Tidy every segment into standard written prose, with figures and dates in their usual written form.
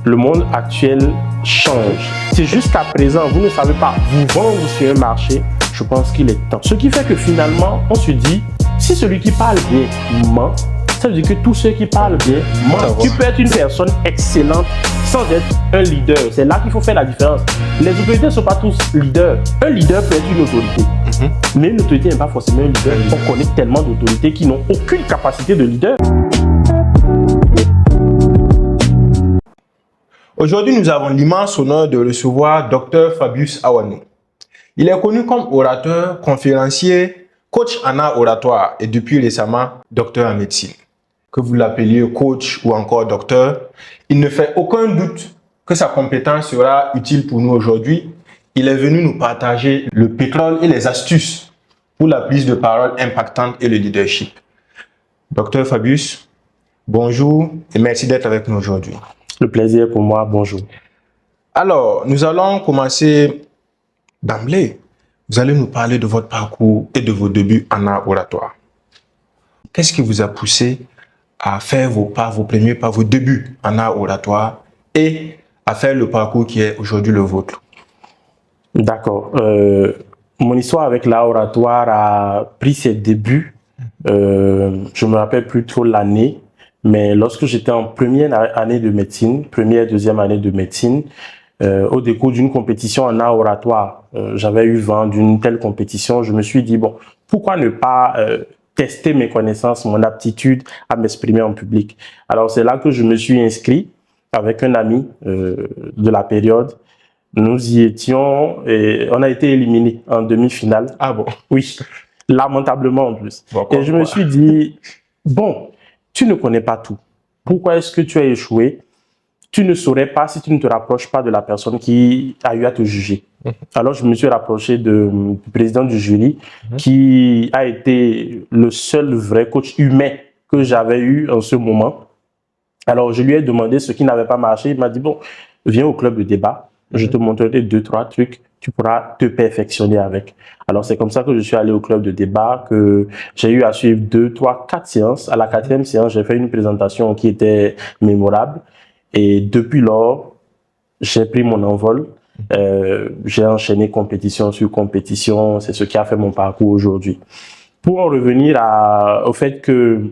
le monde actuel change. C'est jusqu'à présent, vous ne savez pas vous vendre sur un marché, je pense qu'il est temps. Ce qui fait que finalement, on se dit, si celui qui parle bien ment, ça veut dire que tous ceux qui parlent bien mentent. Tu peux être une personne excellente sans être un leader. C'est là qu'il faut faire la différence. Les autorités ne sont pas tous leaders. Un leader peut être une autorité. Mais une autorité n'est pas forcément un leader. On connaît tellement d'autorités qui n'ont aucune capacité de leader. Aujourd'hui, nous avons l'immense honneur de recevoir Dr Fabius Awanou. Il est connu comme orateur, conférencier, coach en art oratoire et depuis récemment, docteur en médecine. Que vous l'appeliez coach ou encore docteur, il ne fait aucun doute que sa compétence sera utile pour nous aujourd'hui. Il est venu nous partager le pétrole et les astuces pour la prise de parole impactante et le leadership. Docteur Fabius, bonjour et merci d'être avec nous aujourd'hui. Le plaisir pour moi, bonjour. Alors, nous allons commencer d'emblée. Vous allez nous parler de votre parcours et de vos débuts en art oratoire. Qu'est-ce qui vous a poussé à faire vos premiers pas, vos débuts en art oratoire et à faire le parcours qui est aujourd'hui le vôtre? D'accord. Mon histoire avec l'art oratoire a pris ses débuts. Je ne me rappelle plus trop l'année, mais lorsque j'étais en première année de médecine, deuxième année de médecine, au décours d'une compétition en art oratoire, j'avais eu vent d'une telle compétition. Je me suis dit, bon, pourquoi ne pas tester mes connaissances, mon aptitude à m'exprimer en public. Alors, c'est là que je me suis inscrit avec un ami de la période. Nous y étions et on a été éliminés en demi-finale. Ah bon? Oui, lamentablement en plus. Bon, et je me suis dit, bon, tu ne connais pas tout. Pourquoi est-ce que tu as échoué? Tu ne saurais pas si tu ne te rapproches pas de la personne qui a eu à te juger. Alors, je me suis rapproché du président du jury, qui a été le seul vrai coach humain que j'avais eu en ce moment. Alors, je lui ai demandé ce qui n'avait pas marché. Il m'a dit, bon, viens au club de débat. Je te montrerai 2-3 trucs. Tu pourras te perfectionner avec. Alors, c'est comme ça que je suis allé au club de débat, que j'ai eu à suivre 2, 3, 4 séances. À la 4e séance, j'ai fait une présentation qui était mémorable. Et depuis lors, j'ai pris mon envol. J'ai enchaîné compétition sur compétition. C'est ce qui a fait mon parcours aujourd'hui. Pour en revenir au fait que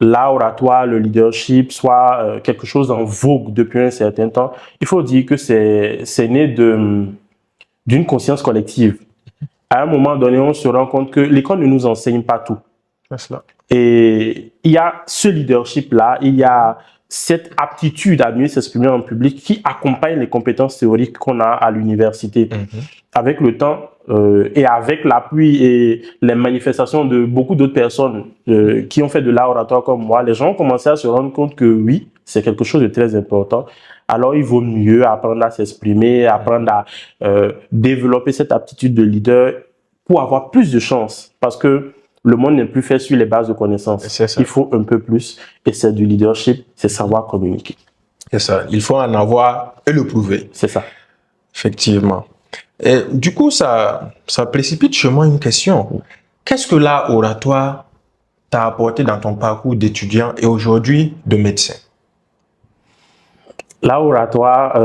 l'art oratoire, le leadership soit quelque chose en vogue depuis un certain temps, il faut dire que c'est né d'une conscience collective. À un moment donné, on se rend compte que l'école ne nous enseigne pas tout. Et il y a ce leadership-là, il y a cette aptitude à mieux s'exprimer en public qui accompagne les compétences théoriques qu'on a à l'université. Avec le temps et avec l'appui et les manifestations de beaucoup d'autres personnes qui ont fait de l'art oratoire comme moi, les gens ont commencé à se rendre compte que oui, c'est quelque chose de très important. Alors, il vaut mieux apprendre à s'exprimer, apprendre à développer cette aptitude de leader pour avoir plus de chances. Parce que le monde n'est plus fait sur les bases de connaissances. Il faut un peu plus. Et c'est du leadership, c'est savoir communiquer. C'est ça. Il faut en avoir et le prouver. C'est ça. Effectivement. Et du coup, ça précipite chez moi une question. Qu'est-ce que l'art oratoire t'a apporté dans ton parcours d'étudiant et aujourd'hui de médecin? L'art oratoire,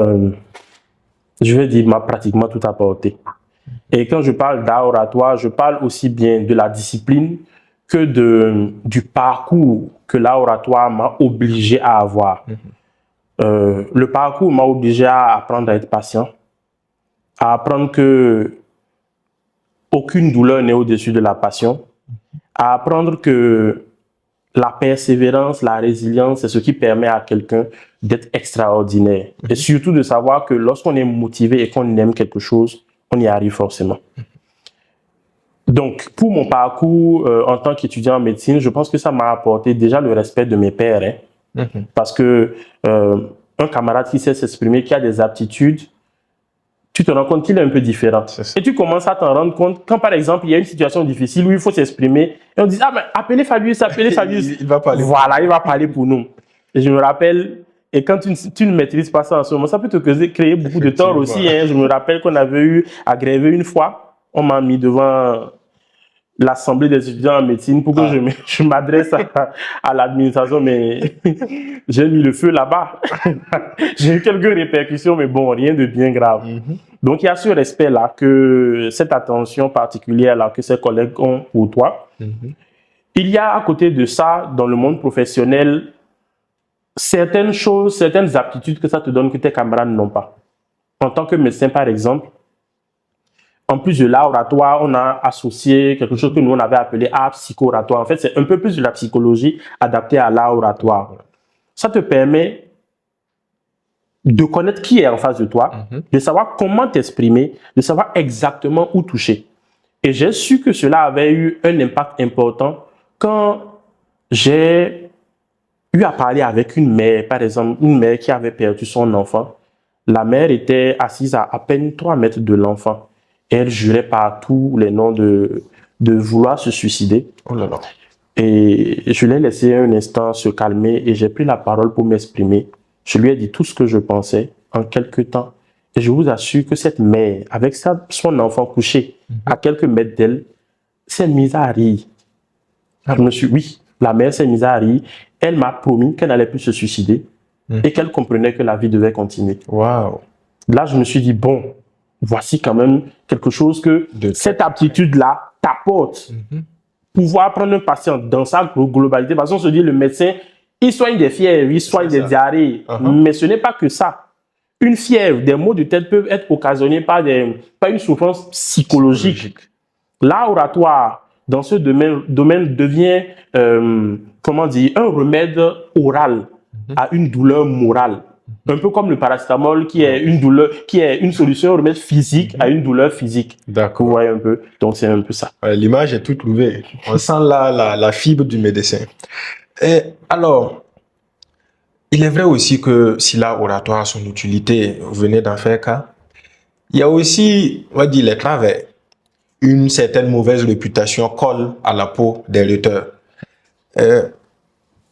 je vais dire, m'a pratiquement tout apporté. Et quand je parle d'art oratoire, je parle aussi bien de la discipline que du parcours que l'art oratoire m'a obligé à avoir. Le parcours m'a obligé à apprendre à être patient, à apprendre que aucune douleur n'est au-dessus de la passion, à apprendre que la persévérance, la résilience, c'est ce qui permet à quelqu'un d'être extraordinaire. Et surtout de savoir que lorsqu'on est motivé et qu'on aime quelque chose, on y arrive forcément. Donc, pour mon parcours en tant qu'étudiant en médecine, je pense que ça m'a apporté déjà le respect de mes pairs. Parce que un camarade qui sait s'exprimer, qui a des aptitudes, tu te rends compte qu'il est un peu différent. Et tu commences à t'en rendre compte quand, par exemple, il y a une situation difficile où il faut s'exprimer. Et on dit, ah, mais appelez Fabius, appelez Fabius. Il va parler. Voilà, il va parler pour nous. Et je me rappelle... Et quand tu ne maîtrises pas ça en ce moment, ça peut te créer beaucoup de tort aussi. Je me rappelle qu'on avait eu à gréver une fois. On m'a mis devant l'Assemblée des étudiants en médecine pour que je m'adresse à l'administration, mais j'ai mis le feu là-bas. J'ai eu quelques répercussions, mais bon, rien de bien grave. Donc, il y a ce respect-là, cette attention particulière-là que ces collègues ont pour toi. Il y a à côté de ça, dans le monde professionnel, certaines choses, certaines aptitudes que ça te donne que tes camarades n'ont pas. En tant que médecin, par exemple, en plus de l'art oratoire, on a associé quelque chose que nous, on avait appelé art psycho-oratoire. En fait, c'est un peu plus de la psychologie adaptée à l'art oratoire. Ça te permet de connaître qui est en face de toi, de savoir comment t'exprimer, de savoir exactement où toucher. Et j'ai su que cela avait eu un impact important quand j'ai eu à parler avec une mère, par exemple, une mère qui avait perdu son enfant. La mère était assise à peine 3 mètres de l'enfant. Elle jurait par tous les noms de vouloir se suicider. Oh là là. Et je l'ai laissé un instant se calmer et j'ai pris la parole pour m'exprimer. Je lui ai dit tout ce que je pensais en quelques temps. Et je vous assure que cette mère, avec son enfant couché à quelques mètres d'elle, s'est mise à rire. Oui, la mère s'est mise à rire. Elle m'a promis qu'elle n'allait plus se suicider et qu'elle comprenait que la vie devait continuer. Waouh. Là, je me suis dit, bon, voici quand même quelque chose que cette aptitude-là t'apporte. Pouvoir prendre un patient dans sa globalité. Parce qu'on se dit, le médecin, il soigne des fièvres, il soigne des diarrhées. Mais ce n'est pas que ça. Une fièvre, des maux de tête peuvent être occasionnés par une souffrance psychologique. L'art oratoire, dans ce domaine devient, comment dire, un remède oral à une douleur morale. Un peu comme le paracétamol qui est une douleur, qui est une solution, un remède physique à une douleur physique. D'accord. Vous voyez un peu. Donc c'est un peu ça. L'image est toute trouvée. On sent là la fibre du médecin. Et alors, il est vrai aussi que si l'art oratoire a son utilité, vous venez d'en faire cas, il y a aussi, on va dire, les travers. Une certaine mauvaise réputation colle à la peau des lutteurs.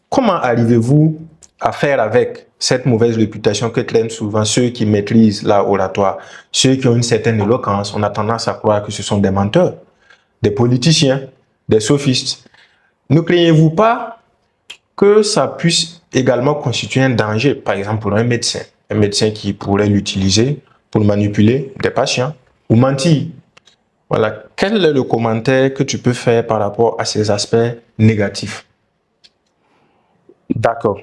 Comment arrivez-vous à faire avec cette mauvaise réputation que traînent souvent ceux qui maîtrisent l'art oratoire, ceux qui ont une certaine éloquence? On a tendance à croire que ce sont des menteurs, des politiciens, des sophistes. Ne craignez-vous pas que ça puisse également constituer un danger, par exemple pour un médecin qui pourrait l'utiliser pour manipuler des patients ou mentir? Voilà. Quel est le commentaire que tu peux faire par rapport à ces aspects négatifs? D'accord.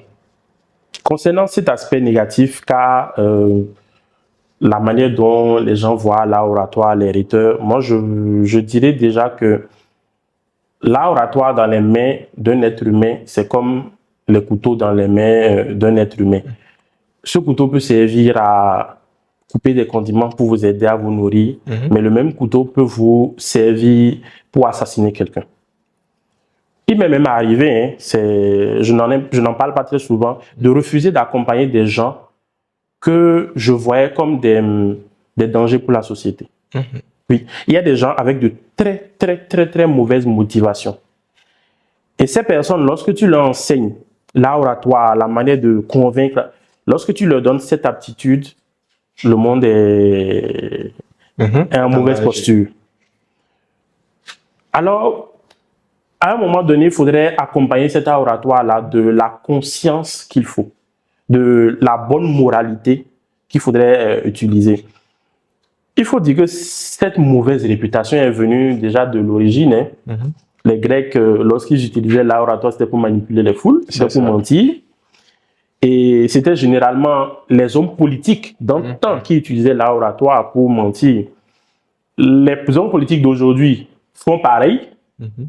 Concernant cet aspect négatif, car la manière dont les gens voient l'art oratoire, les rhéteurs, moi je dirais déjà que l'art oratoire dans les mains d'un être humain, c'est comme le couteau dans les mains d'un être humain. Ce couteau peut servir à couper des condiments pour vous aider à vous nourrir, mais le même couteau peut vous servir pour assassiner quelqu'un. Il m'est même arrivé, je n'en parle pas très souvent, de refuser d'accompagner des gens que je voyais comme des dangers pour la société. Oui, il y a des gens avec de très mauvaises motivations. Et ces personnes, lorsque tu leur enseignes l'art oratoire, la manière de convaincre, lorsque tu leur donnes cette aptitude, le monde est en mauvaise posture. Alors, à un moment donné, il faudrait accompagner cet art oratoire-là de la conscience qu'il faut, de la bonne moralité qu'il faudrait utiliser. Il faut dire que cette mauvaise réputation est venue déjà de l'origine. Les Grecs, lorsqu'ils utilisaient l'art oratoire, c'était pour manipuler les foules, c'était pour mentir. Et c'était généralement les hommes politiques dans le temps qui utilisaient l'art oratoire pour mentir. Les hommes politiques d'aujourd'hui font pareil.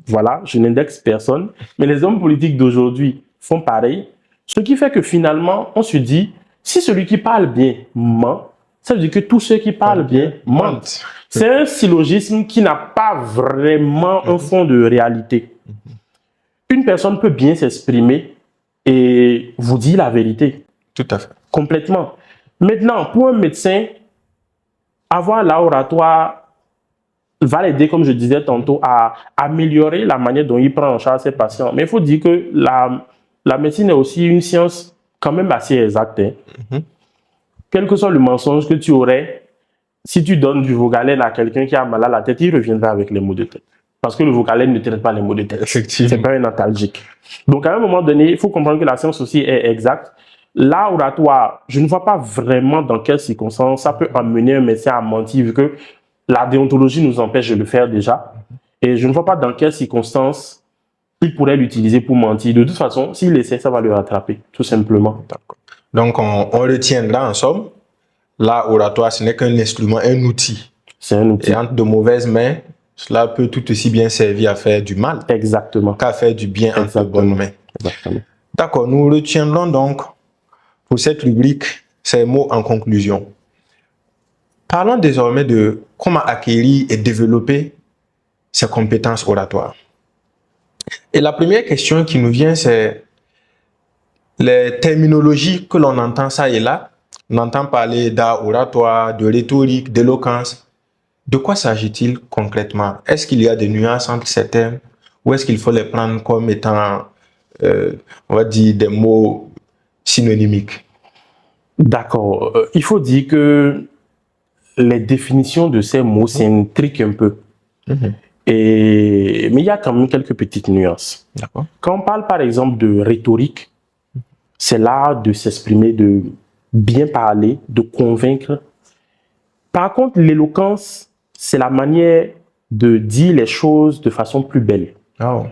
Voilà, je n'indexe personne. Mais les hommes politiques d'aujourd'hui font pareil. Ce qui fait que finalement, on se dit, si celui qui parle bien ment, ça veut dire que tous ceux qui parlent bien mentent. C'est un syllogisme qui n'a pas vraiment un fond de réalité. Une personne peut bien s'exprimer et vous dire la vérité. Tout à fait. Complètement. Maintenant, pour un médecin, avoir l'art oratoire va l'aider, comme je disais tantôt, à améliorer la manière dont il prend en charge ses patients. Mais il faut dire que la médecine est aussi une science quand même assez exacte. Quel que soit le mensonge que tu aurais, si tu donnes du Vogalène à quelqu'un qui a mal à la tête, il reviendra avec les maux de tête. Parce que le vocalaire ne traite pas les mots de tête. Effectivement. C'est pas un antalgique. Donc, à un moment donné, il faut comprendre que la science aussi est exacte. L'art oratoire, je ne vois pas vraiment dans quelles circonstances ça peut amener un médecin à mentir, vu que la déontologie nous empêche de le faire déjà. Et je ne vois pas dans quelles circonstances il pourrait l'utiliser pour mentir. De toute façon, s'il essaie, ça va le rattraper, tout simplement. Donc, on retiendra en somme, l'art oratoire, ce n'est qu'un instrument, un outil. C'est un outil. Et entre de mauvaises mains, cela peut tout aussi bien servir à faire du mal Exactement. qu'à faire du bien entre de bonnes mains. Exactement. D'accord, nous retiendrons donc pour cette rubrique ces mots en conclusion. Parlons désormais de comment acquérir et développer ses compétences oratoires. Et la première question qui nous vient, c'est les terminologies que l'on entend ça et là. On entend parler d'art oratoire, de rhétorique, d'éloquence. De quoi s'agit-il concrètement? Est-ce qu'il y a des nuances entre ces termes ou est-ce qu'il faut les prendre comme étant, on va dire, des mots synonymiques? D'accord. Il faut dire que les définitions de ces mots s'intriquent un peu. Mais il y a quand même quelques petites nuances. D'accord. Quand on parle par exemple de rhétorique, c'est l'art de s'exprimer, de bien parler, de convaincre. Par contre, l'éloquence, c'est la manière de dire les choses de façon plus belle. Oh.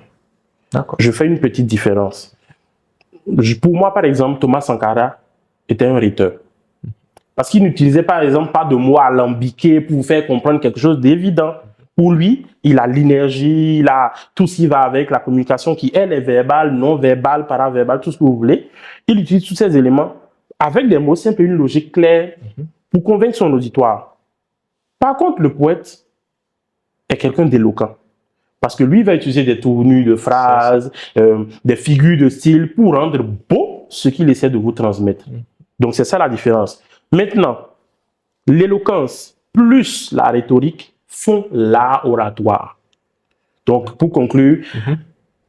D'accord. Je fais une petite différence. Pour moi, par exemple, Thomas Sankara était un rhéteur. Parce qu'il n'utilisait par exemple pas de mots alambiqués pour faire comprendre quelque chose d'évident. Pour lui, il a l'énergie, il a tout ce qui va avec la communication qui, elle, est verbale, non verbale, paraverbale, tout ce que vous voulez. Il utilise tous ces éléments avec des mots simples et une logique claire pour convaincre son auditoire. Par contre, le poète est quelqu'un d'éloquent. Parce que lui, il va utiliser des tournures de phrases, des figures de style pour rendre beau ce qu'il essaie de vous transmettre. Donc, c'est ça la différence. Maintenant, l'éloquence plus la rhétorique font l'art oratoire. Donc, pour conclure,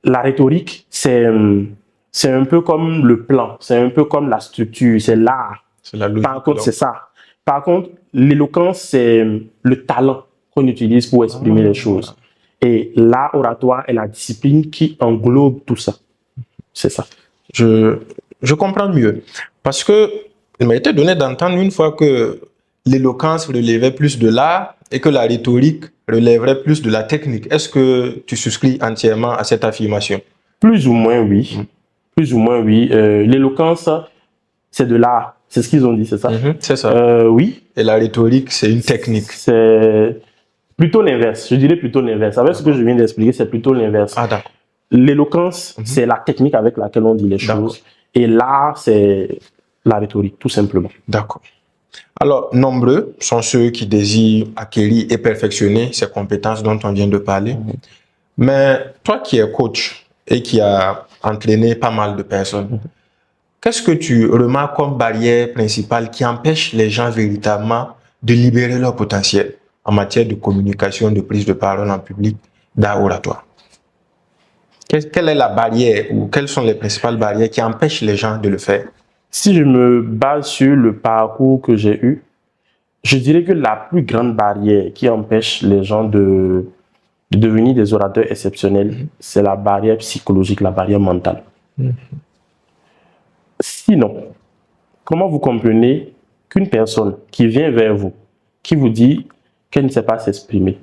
la rhétorique, c'est un peu comme le plan, c'est un peu comme la structure, c'est l'art. C'est la logique. Par contre, c'est ça. Par contre, l'éloquence, c'est le talent qu'on utilise pour exprimer les choses. Et l'art oratoire est la discipline qui englobe tout ça. C'est ça. Je comprends mieux. Parce que il m'a été donné d'entendre une fois que l'éloquence relevait plus de l'art et que la rhétorique relèverait plus de la technique. Est-ce que tu souscris entièrement à cette affirmation? Plus ou moins, oui. Plus ou moins, oui. L'éloquence, c'est de l'art. C'est ce qu'ils ont dit, c'est ça? C'est ça. Oui. Et la rhétorique, c'est une technique. C'est plutôt l'inverse. Je dirais plutôt l'inverse. Avec ce que je viens d'expliquer, c'est plutôt l'inverse. Ah, d'accord. L'éloquence, c'est la technique avec laquelle on dit les choses. Et l'art, c'est la rhétorique, tout simplement. D'accord. Alors, nombreux sont ceux qui désirent acquérir et perfectionner ces compétences dont on vient de parler. Mais toi qui es coach et qui as entraîné pas mal de personnes, qu'est-ce que tu remarques comme barrière principale qui empêche les gens véritablement de libérer leur potentiel en matière de communication, de prise de parole en public, d'art oratoire? Quelle est la barrière ou quelles sont les principales barrières qui empêchent les gens de le faire? Si je me base sur le parcours que j'ai eu, je dirais que la plus grande barrière qui empêche les gens de devenir des orateurs exceptionnels, c'est la barrière psychologique, la barrière mentale. Sinon, comment vous comprenez qu'une personne qui vient vers vous, qui vous dit qu'elle ne sait pas s'exprimer,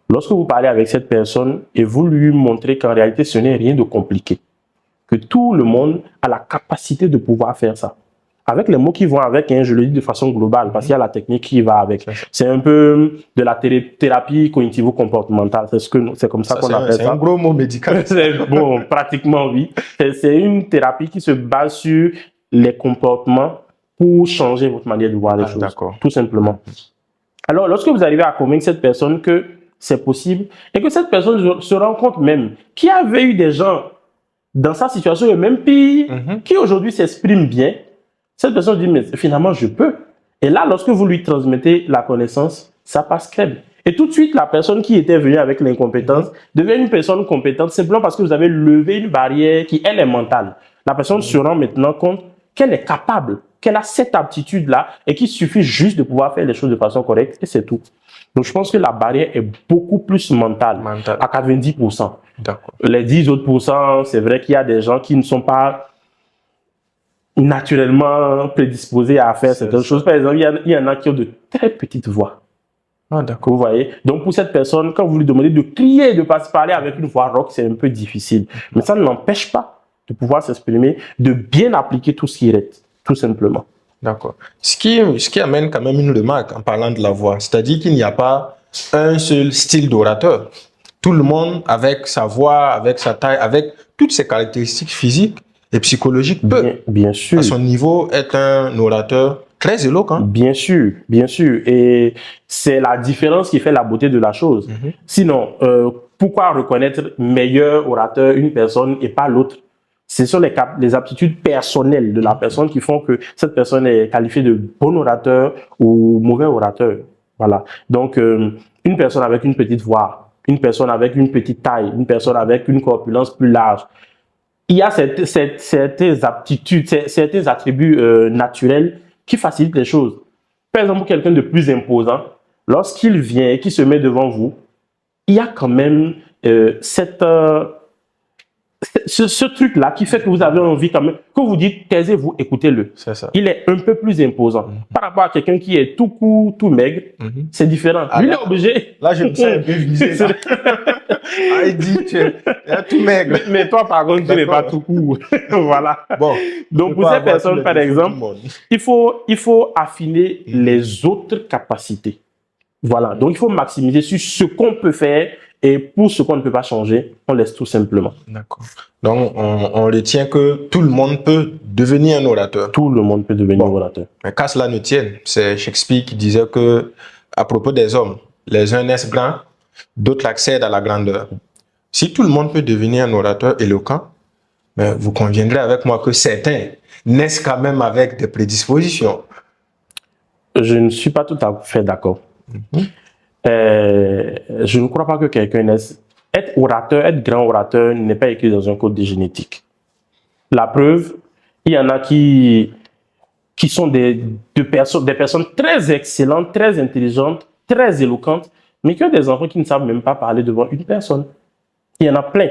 lorsque vous parlez avec cette personne et vous lui montrez qu'en réalité ce n'est rien de compliqué, que tout le monde a la capacité de pouvoir faire ça. Avec les mots qui vont avec, je le dis de façon globale, parce qu'il y a la technique qui va avec. C'est un peu de la thérapie cognitivo-comportementale. C'est comme ça qu'on appelle ça. C'est un gros mot médical. Bon, pratiquement oui. C'est une thérapie qui se base sur les comportements pour changer votre manière de voir les choses. Tout simplement. Alors, lorsque vous arrivez à convaincre cette personne que c'est possible et que cette personne se rend compte même qu'il y avait eu des gens dans sa situation et même pire, qui aujourd'hui s'exprime bien, cette personne dit, mais finalement, je peux. Et là, lorsque vous lui transmettez la connaissance, ça passe crème. Et tout de suite, la personne qui était venue avec l'incompétence devient une personne compétente simplement parce que vous avez levé une barrière qui, elle, est mentale. La personne se rend maintenant compte qu'elle est capable, qu'elle a cette aptitude-là et qu'il suffit juste de pouvoir faire les choses de façon correcte et c'est tout. Donc, je pense que la barrière est beaucoup plus mentale, à 90%. D'accord. Les 10 autres pourcents, c'est vrai qu'il y a des gens qui ne sont pas naturellement prédisposés à faire certaines choses. Par exemple, il y en a qui ont de très petites voix. Ah, d'accord. Vous voyez? Donc, pour cette personne, quand vous lui demandez de crier, de pas se parler avec une voix rock, c'est un peu difficile. Mais ça ne l'empêche pas de pouvoir s'exprimer, de bien appliquer tout ce qui est, tout simplement. D'accord. Ce qui amène quand même une remarque en parlant de la voix, c'est-à-dire qu'il n'y a pas un seul style d'orateur. Tout le monde, avec sa voix, avec sa taille, avec toutes ses caractéristiques physiques et psychologiques, peut, bien sûr, à son niveau, être un orateur très éloquent. Bien sûr, bien sûr. Et c'est la différence qui fait la beauté de la chose. Sinon, pourquoi reconnaître meilleur orateur une personne et pas l'autre? Ce sont les aptitudes personnelles de la personne qui font que cette personne est qualifiée de bon orateur ou mauvais orateur. Voilà. Donc, une personne avec une petite voix, une personne avec une petite taille, une personne avec une corpulence plus large, il y a certaines aptitudes, certains attributs naturels qui facilitent les choses. Par exemple, quelqu'un de plus imposant, lorsqu'il vient et qu'il se met devant vous, il y a quand même ce truc-là qui fait que vous avez envie quand même, que vous dites, taisez-vous, écoutez-le. C'est ça. Il est un peu plus imposant. Par rapport à quelqu'un qui est tout court, tout maigre, c'est différent. Lui, il est obligé. Là, je me sens un peu visé. Ah, il dit, tu es tout maigre. Mais toi, par contre, tu n'es pas tout court. Voilà. Bon. Donc, pour ces personnes, par exemple, il faut affiner les autres capacités. Voilà. Donc, il faut maximiser sur ce qu'on peut faire et pour ce qu'on ne peut pas changer, on laisse tout simplement. D'accord. Donc, on retient que tout le monde peut devenir un orateur. Tout le monde peut devenir un orateur. Mais qu'à cela ne tienne, c'est Shakespeare qui disait que, à propos des hommes, les uns naissent grands, d'autres accèdent à la grandeur. Si tout le monde peut devenir un orateur éloquent, mais vous conviendrez avec moi que certains naissent quand même avec des prédispositions. Je ne suis pas tout à fait d'accord. Je ne crois pas que quelqu'un naisse. Être orateur, être grand orateur n'est pas écrit dans un code de génétique. La preuve, il y en a qui sont des personnes très excellentes, très intelligentes, très éloquentes, mais qui ont des enfants qui ne savent même pas parler devant une personne. Il y en a plein.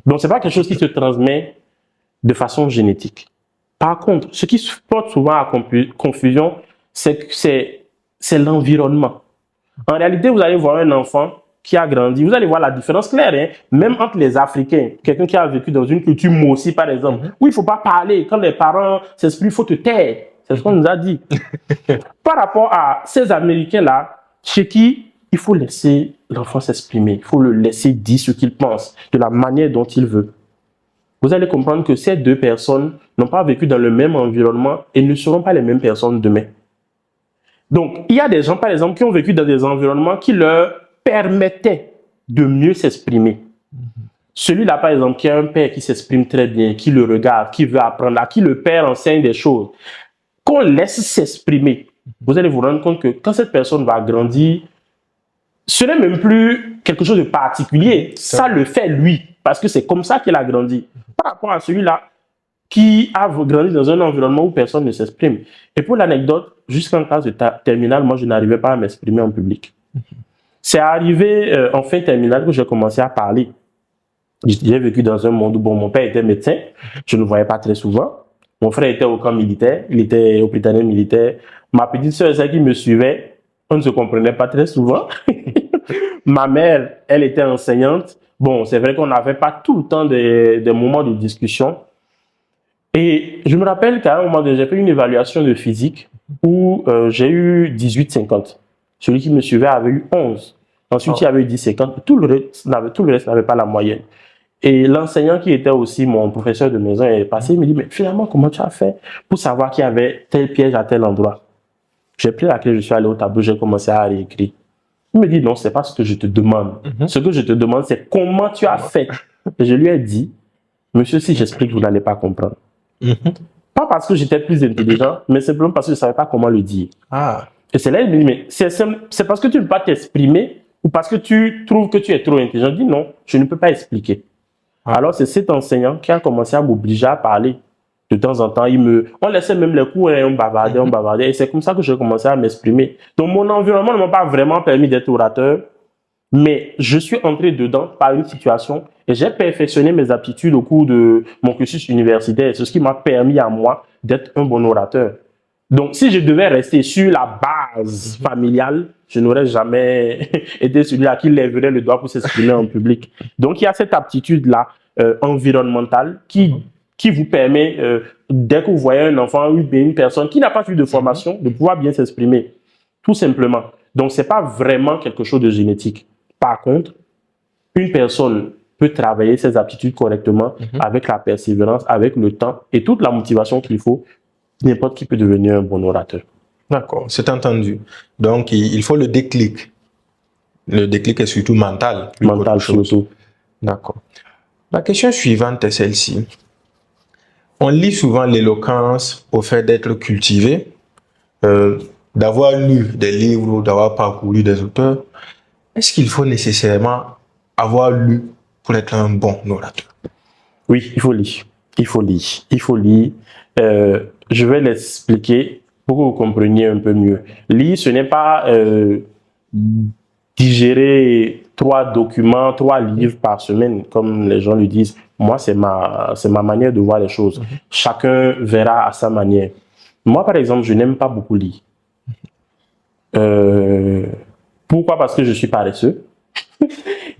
Donc, ce n'est pas quelque chose qui se transmet de façon génétique. Par contre, ce qui se porte souvent à confusion, c'est l'environnement. En réalité, vous allez voir un enfant qui a grandi, vous allez voir la différence claire, hein, même entre les Africains, quelqu'un qui a vécu dans une culture Mossi, par exemple, où il ne faut pas parler, quand les parents s'expriment, il faut te taire. C'est ce qu'on nous a dit. Par rapport à ces Américains-là, chez qui il faut laisser l'enfant s'exprimer, il faut le laisser dire ce qu'il pense, de la manière dont il veut. Vous allez comprendre que ces deux personnes n'ont pas vécu dans le même environnement et ne seront pas les mêmes personnes demain. Donc, il y a des gens, par exemple, qui ont vécu dans des environnements qui leur permettaient de mieux s'exprimer. Celui-là, par exemple, qui a un père qui s'exprime très bien, qui le regarde, qui veut apprendre, à qui le père enseigne des choses, qu'on laisse s'exprimer, vous allez vous rendre compte que quand cette personne va grandir, ce n'est même plus quelque chose de particulier. Ça le fait lui, parce que c'est comme ça qu'il a grandi. Par rapport à celui-là qui a grandi dans un environnement où personne ne s'exprime. Et pour l'anecdote, jusqu'en classe de terminale, moi, je n'arrivais pas à m'exprimer en public. C'est arrivé en fin terminale que j'ai commencé à parler. J'ai vécu dans un monde où mon père était médecin, je ne le voyais pas très souvent. Mon frère était au camp militaire, il était au Britannique militaire. Ma petite soeur, celle qui me suivait, on ne se comprenait pas très souvent. Ma mère, elle était enseignante. Bon, c'est vrai qu'on n'avait pas tout le temps des moments de discussion. Et je me rappelle qu'à un moment donné, j'ai fait une évaluation de physique où j'ai eu 18,50. Celui qui me suivait avait eu 11. Ensuite, il y avait eu 10,50. Tout le reste n'avait pas la moyenne. Et l'enseignant qui était aussi mon professeur de maison est passé, il me dit, mais finalement, comment tu as fait pour savoir qu'il y avait tel piège à tel endroit? J'ai pris la clé, je suis allé au tableau, j'ai commencé à réécrire. Il me dit, non, c'est pas ce que je te demande. Ce que je te demande, c'est comment tu as fait. Et je lui ai dit, monsieur, si j'explique, vous n'allez pas comprendre. Pas parce que j'étais plus intelligent, mais simplement parce que je ne savais pas comment le dire. Et c'est là qu'il me dit, mais c'est parce que tu ne peux pas t'exprimer ou parce que tu trouves que tu es trop intelligent. Je dis, non, je ne peux pas expliquer. Alors, c'est cet enseignant qui a commencé à m'obliger à parler. De temps en temps, on laissait même les cours et on bavardait. Et c'est comme ça que j'ai commencé à m'exprimer. Donc, mon environnement ne m'a pas vraiment permis d'être orateur, mais je suis entré dedans par une situation et j'ai perfectionné mes aptitudes au cours de mon cursus universitaire. C'est ce qui m'a permis à moi d'être un bon orateur. Donc, si je devais rester sur la base familiale, je n'aurais jamais été celui à qui lèverait le doigt pour s'exprimer en public. Donc, il y a cette aptitude-là environnementale qui vous permet, dès que vous voyez un enfant ou une personne qui n'a pas eu de formation, de pouvoir bien s'exprimer, tout simplement. Donc, ce n'est pas vraiment quelque chose de génétique. Par contre, une personne peut travailler ses aptitudes correctement avec la persévérance, avec le temps et toute la motivation qu'il faut. N'importe qui peut devenir un bon orateur. D'accord, c'est entendu. Donc, il faut le déclic. Le déclic est surtout mental. Mental surtout. D'accord. La question suivante est celle-ci. On lit souvent l'éloquence au fait d'être cultivé, d'avoir lu des livres, d'avoir parcouru des auteurs. Est-ce qu'il faut nécessairement avoir lu pour être un bon orateur? Oui, il faut lire. Il faut lire. Il faut lire. Je vais l'expliquer pour que vous compreniez un peu mieux. Lire, ce n'est pas digérer 3 documents, 3 livres par semaine, comme les gens le disent. Moi, c'est ma manière de voir les choses. Chacun verra à sa manière. Moi, par exemple, je n'aime pas beaucoup lire. Pourquoi? Parce que je suis paresseux.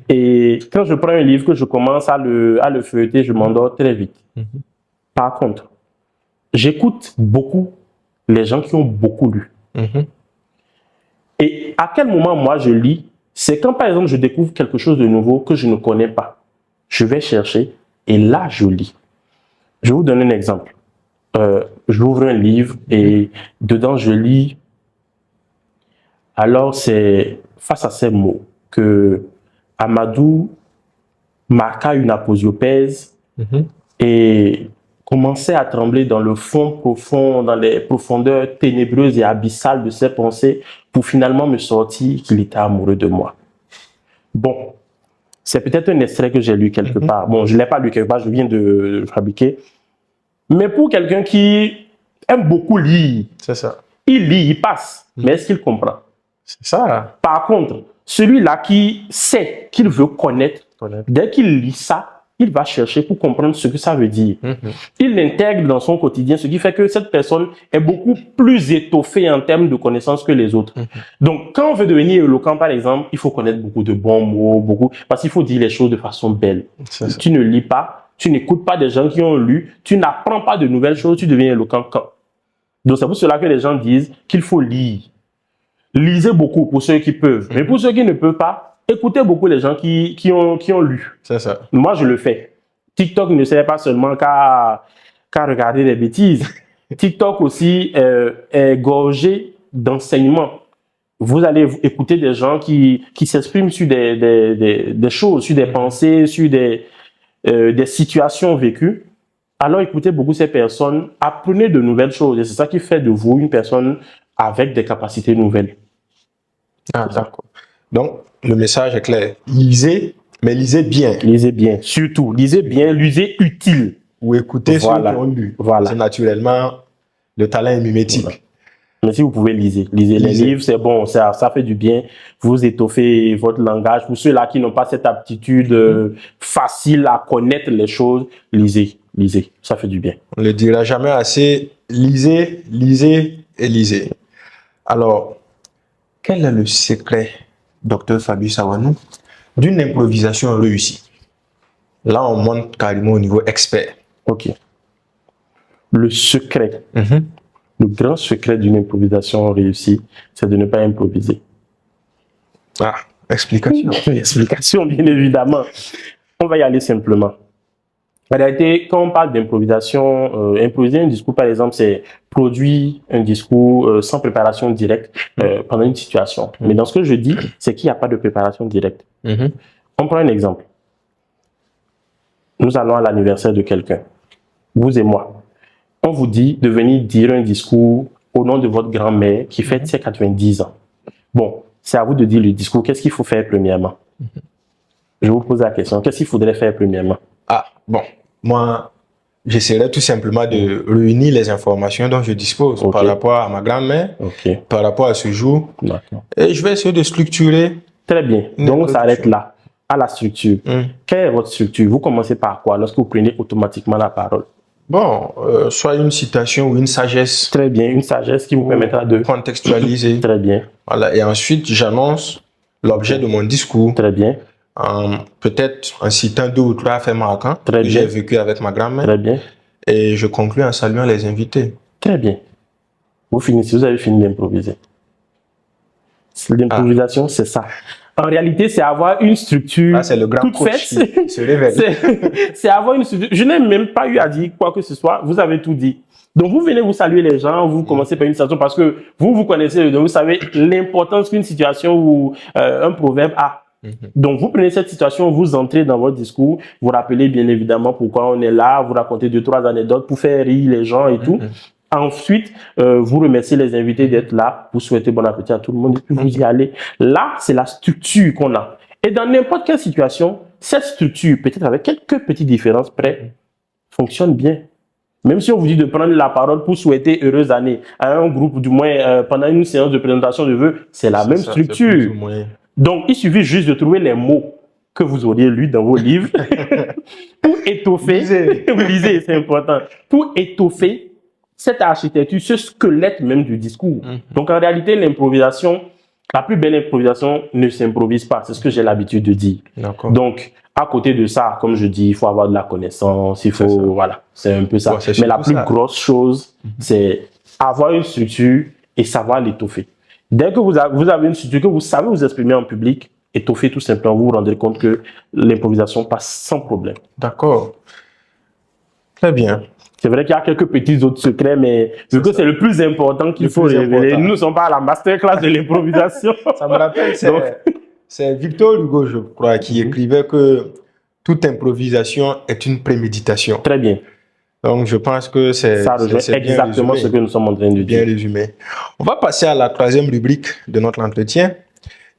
Et quand je prends un livre, que je commence à le feuilleter, je m'endors très vite. Par contre, j'écoute beaucoup les gens qui ont beaucoup lu. Et à quel moment, moi, je lis? C'est quand, par exemple, je découvre quelque chose de nouveau que je ne connais pas. Je vais chercher et là, je lis. Je vais vous donner un exemple. J'ouvre un livre et dedans, je lis. Alors, c'est face à ces mots que Amadou marqua une aposiopèse et commençait à trembler dans le fond profond, dans les profondeurs ténébreuses et abyssales de ses pensées pour finalement me sortir qu'il était amoureux de moi. Bon, c'est peut-être un extrait que j'ai lu quelque part. Bon, je ne l'ai pas lu quelque part, je viens de le fabriquer. Mais pour quelqu'un qui aime beaucoup lire, c'est ça. Il lit, il passe, mais est-ce qu'il comprend? C'est ça. Par contre, celui-là qui sait qu'il veut connaître, dès qu'il lit ça, il va chercher pour comprendre ce que ça veut dire. Il l'intègre dans son quotidien, ce qui fait que cette personne est beaucoup plus étoffée en termes de connaissances que les autres. Donc, quand on veut devenir éloquent, par exemple, il faut connaître beaucoup de bons mots, parce qu'il faut dire les choses de façon belle. Tu ne lis pas, tu n'écoutes pas des gens qui ont lu, tu n'apprends pas de nouvelles choses, tu deviens éloquent quand? Donc, c'est pour cela que les gens disent qu'il faut lire. Lisez beaucoup pour ceux qui peuvent. Mais pour ceux qui ne peuvent pas, écoutez beaucoup les gens qui ont lu. C'est ça. Moi, je le fais. TikTok ne sert pas seulement qu'à regarder des bêtises. TikTok aussi est gorgé d'enseignements. Vous allez écouter des gens qui s'expriment sur des choses, sur des pensées, sur des situations vécues. Alors, écoutez beaucoup ces personnes, apprenez de nouvelles choses. Et c'est ça qui fait de vous une personne avec des capacités nouvelles. Ah, d'accord. Donc, le message est clair. Lisez, mais lisez bien. Lisez bien, surtout. Lisez bien, lisez utile. Ou écoutez ceux qui ont lu. Voilà. C'est naturellement le talent est mimétique. Voilà. Mais si vous pouvez, lisez. Lisez les livres, c'est bon, ça fait du bien. Vous étoffez votre langage. Pour ceux-là qui n'ont pas cette aptitude facile à connaître les choses, lisez. Lisez, ça fait du bien. On ne le dira jamais assez. Lisez, lisez et lisez. Alors, quel est le secret, Dr Fabius Awanou, d'une improvisation réussie? Là, on monte carrément au niveau expert. Ok. Le secret, le grand secret d'une improvisation réussie, c'est de ne pas improviser. Ah, explication. Explication, bien évidemment. On va y aller simplement. En réalité, quand on parle d'improvisation, improviser un discours, par exemple, c'est produire un discours sans préparation directe pendant une situation. Mais dans ce que je dis, c'est qu'il n'y a pas de préparation directe. On prend un exemple. Nous allons à l'anniversaire de quelqu'un, vous et moi. On vous dit de venir dire un discours au nom de votre grand-mère qui fête ses 90 ans. Bon, c'est à vous de dire le discours. Qu'est-ce qu'il faut faire premièrement? Je vous pose la question. Qu'est-ce qu'il faudrait faire premièrement? Ah, bon, moi, j'essaierai tout simplement de réunir les informations dont je dispose par rapport à ma grand-mère, par rapport à ce jour. Et je vais essayer de structurer. Très bien. Donc, on s'arrête là, à la structure. Quelle est votre structure? Vous commencez par quoi lorsque vous prenez automatiquement la parole? Bon, soit une citation ou une sagesse. Très bien, une sagesse qui vous permettra de contextualiser. Très bien. Voilà, et ensuite, j'annonce l'objet de mon discours. Très bien. Peut-être en citant 2 ou 3 faits marquants que j'ai vécu avec ma grand-mère. Très bien. Et je conclue en saluant les invités. Très bien. Vous finissez, vous avez fini d'improviser. L'improvisation, c'est ça. En réalité, c'est avoir une structure c'est le grand toute faite. Se révèle. C'est avoir une structure. Je n'ai même pas eu à dire quoi que ce soit. Vous avez tout dit. Donc, vous venez vous saluer les gens, vous commencez par une situation parce que vous connaissez, vous savez l'importance qu'une situation ou un proverbe a. Donc, vous prenez cette situation, vous entrez dans votre discours, vous rappelez bien évidemment pourquoi on est là, vous racontez 2, 3 anecdotes pour faire rire les gens et tout. Ensuite, vous remerciez les invités d'être là, vous souhaitez bon appétit à tout le monde et puis vous y allez. Là, c'est la structure qu'on a. Et dans n'importe quelle situation, cette structure, peut-être avec quelques petites différences près, fonctionne bien. Même si on vous dit de prendre la parole pour souhaiter heureuse année à un groupe, du moins pendant une séance de présentation de vœux, c'est la même structure. Donc, il suffit juste de trouver les mots que vous auriez lus dans vos livres pour étoffer, lisez, c'est important, pour étoffer cette architecture, ce squelette même du discours. Donc, en réalité, l'improvisation, la plus belle improvisation ne s'improvise pas. C'est ce que j'ai l'habitude de dire. Donc, à côté de ça, comme je dis, il faut avoir de la connaissance, il faut, voilà, c'est un peu ça. Mais la plus grosse chose, c'est avoir une structure et savoir l'étoffer. Dès que vous avez une structure, que vous savez vous exprimer en public, étoffer tout simplement, vous vous rendrez compte que l'improvisation passe sans problème. D'accord. Très bien. C'est vrai qu'il y a quelques petits autres secrets, mais vu que c'est le plus important qu'il faut révéler, nous ne sommes pas à la masterclass de l'improvisation. Ça me rappelle, c'est Victor Hugo, je crois, qui écrivait que toute improvisation est une préméditation. Très bien. Donc, je pense que c'est exactement ce que nous sommes en train de dire. Bien résumé. On va passer à la 3e rubrique de notre entretien.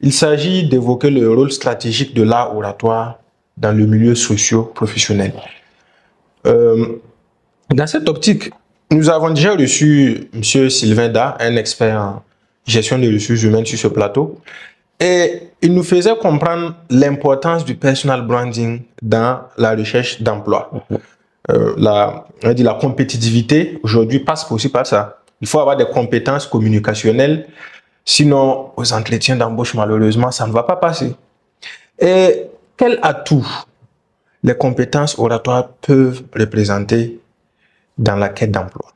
Il s'agit d'évoquer le rôle stratégique de l'art oratoire dans le milieu socio-professionnel. Dans cette optique, nous avons déjà reçu M. Sylvain Da, un expert en gestion des ressources humaines sur ce plateau. Et il nous faisait comprendre l'importance du personal branding dans la recherche d'emploi. La compétitivité aujourd'hui passe aussi par ça. Il faut avoir des compétences communicationnelles, sinon aux entretiens d'embauche, malheureusement, ça ne va pas passer. Et quel atout les compétences oratoires peuvent représenter dans la quête d'emploi?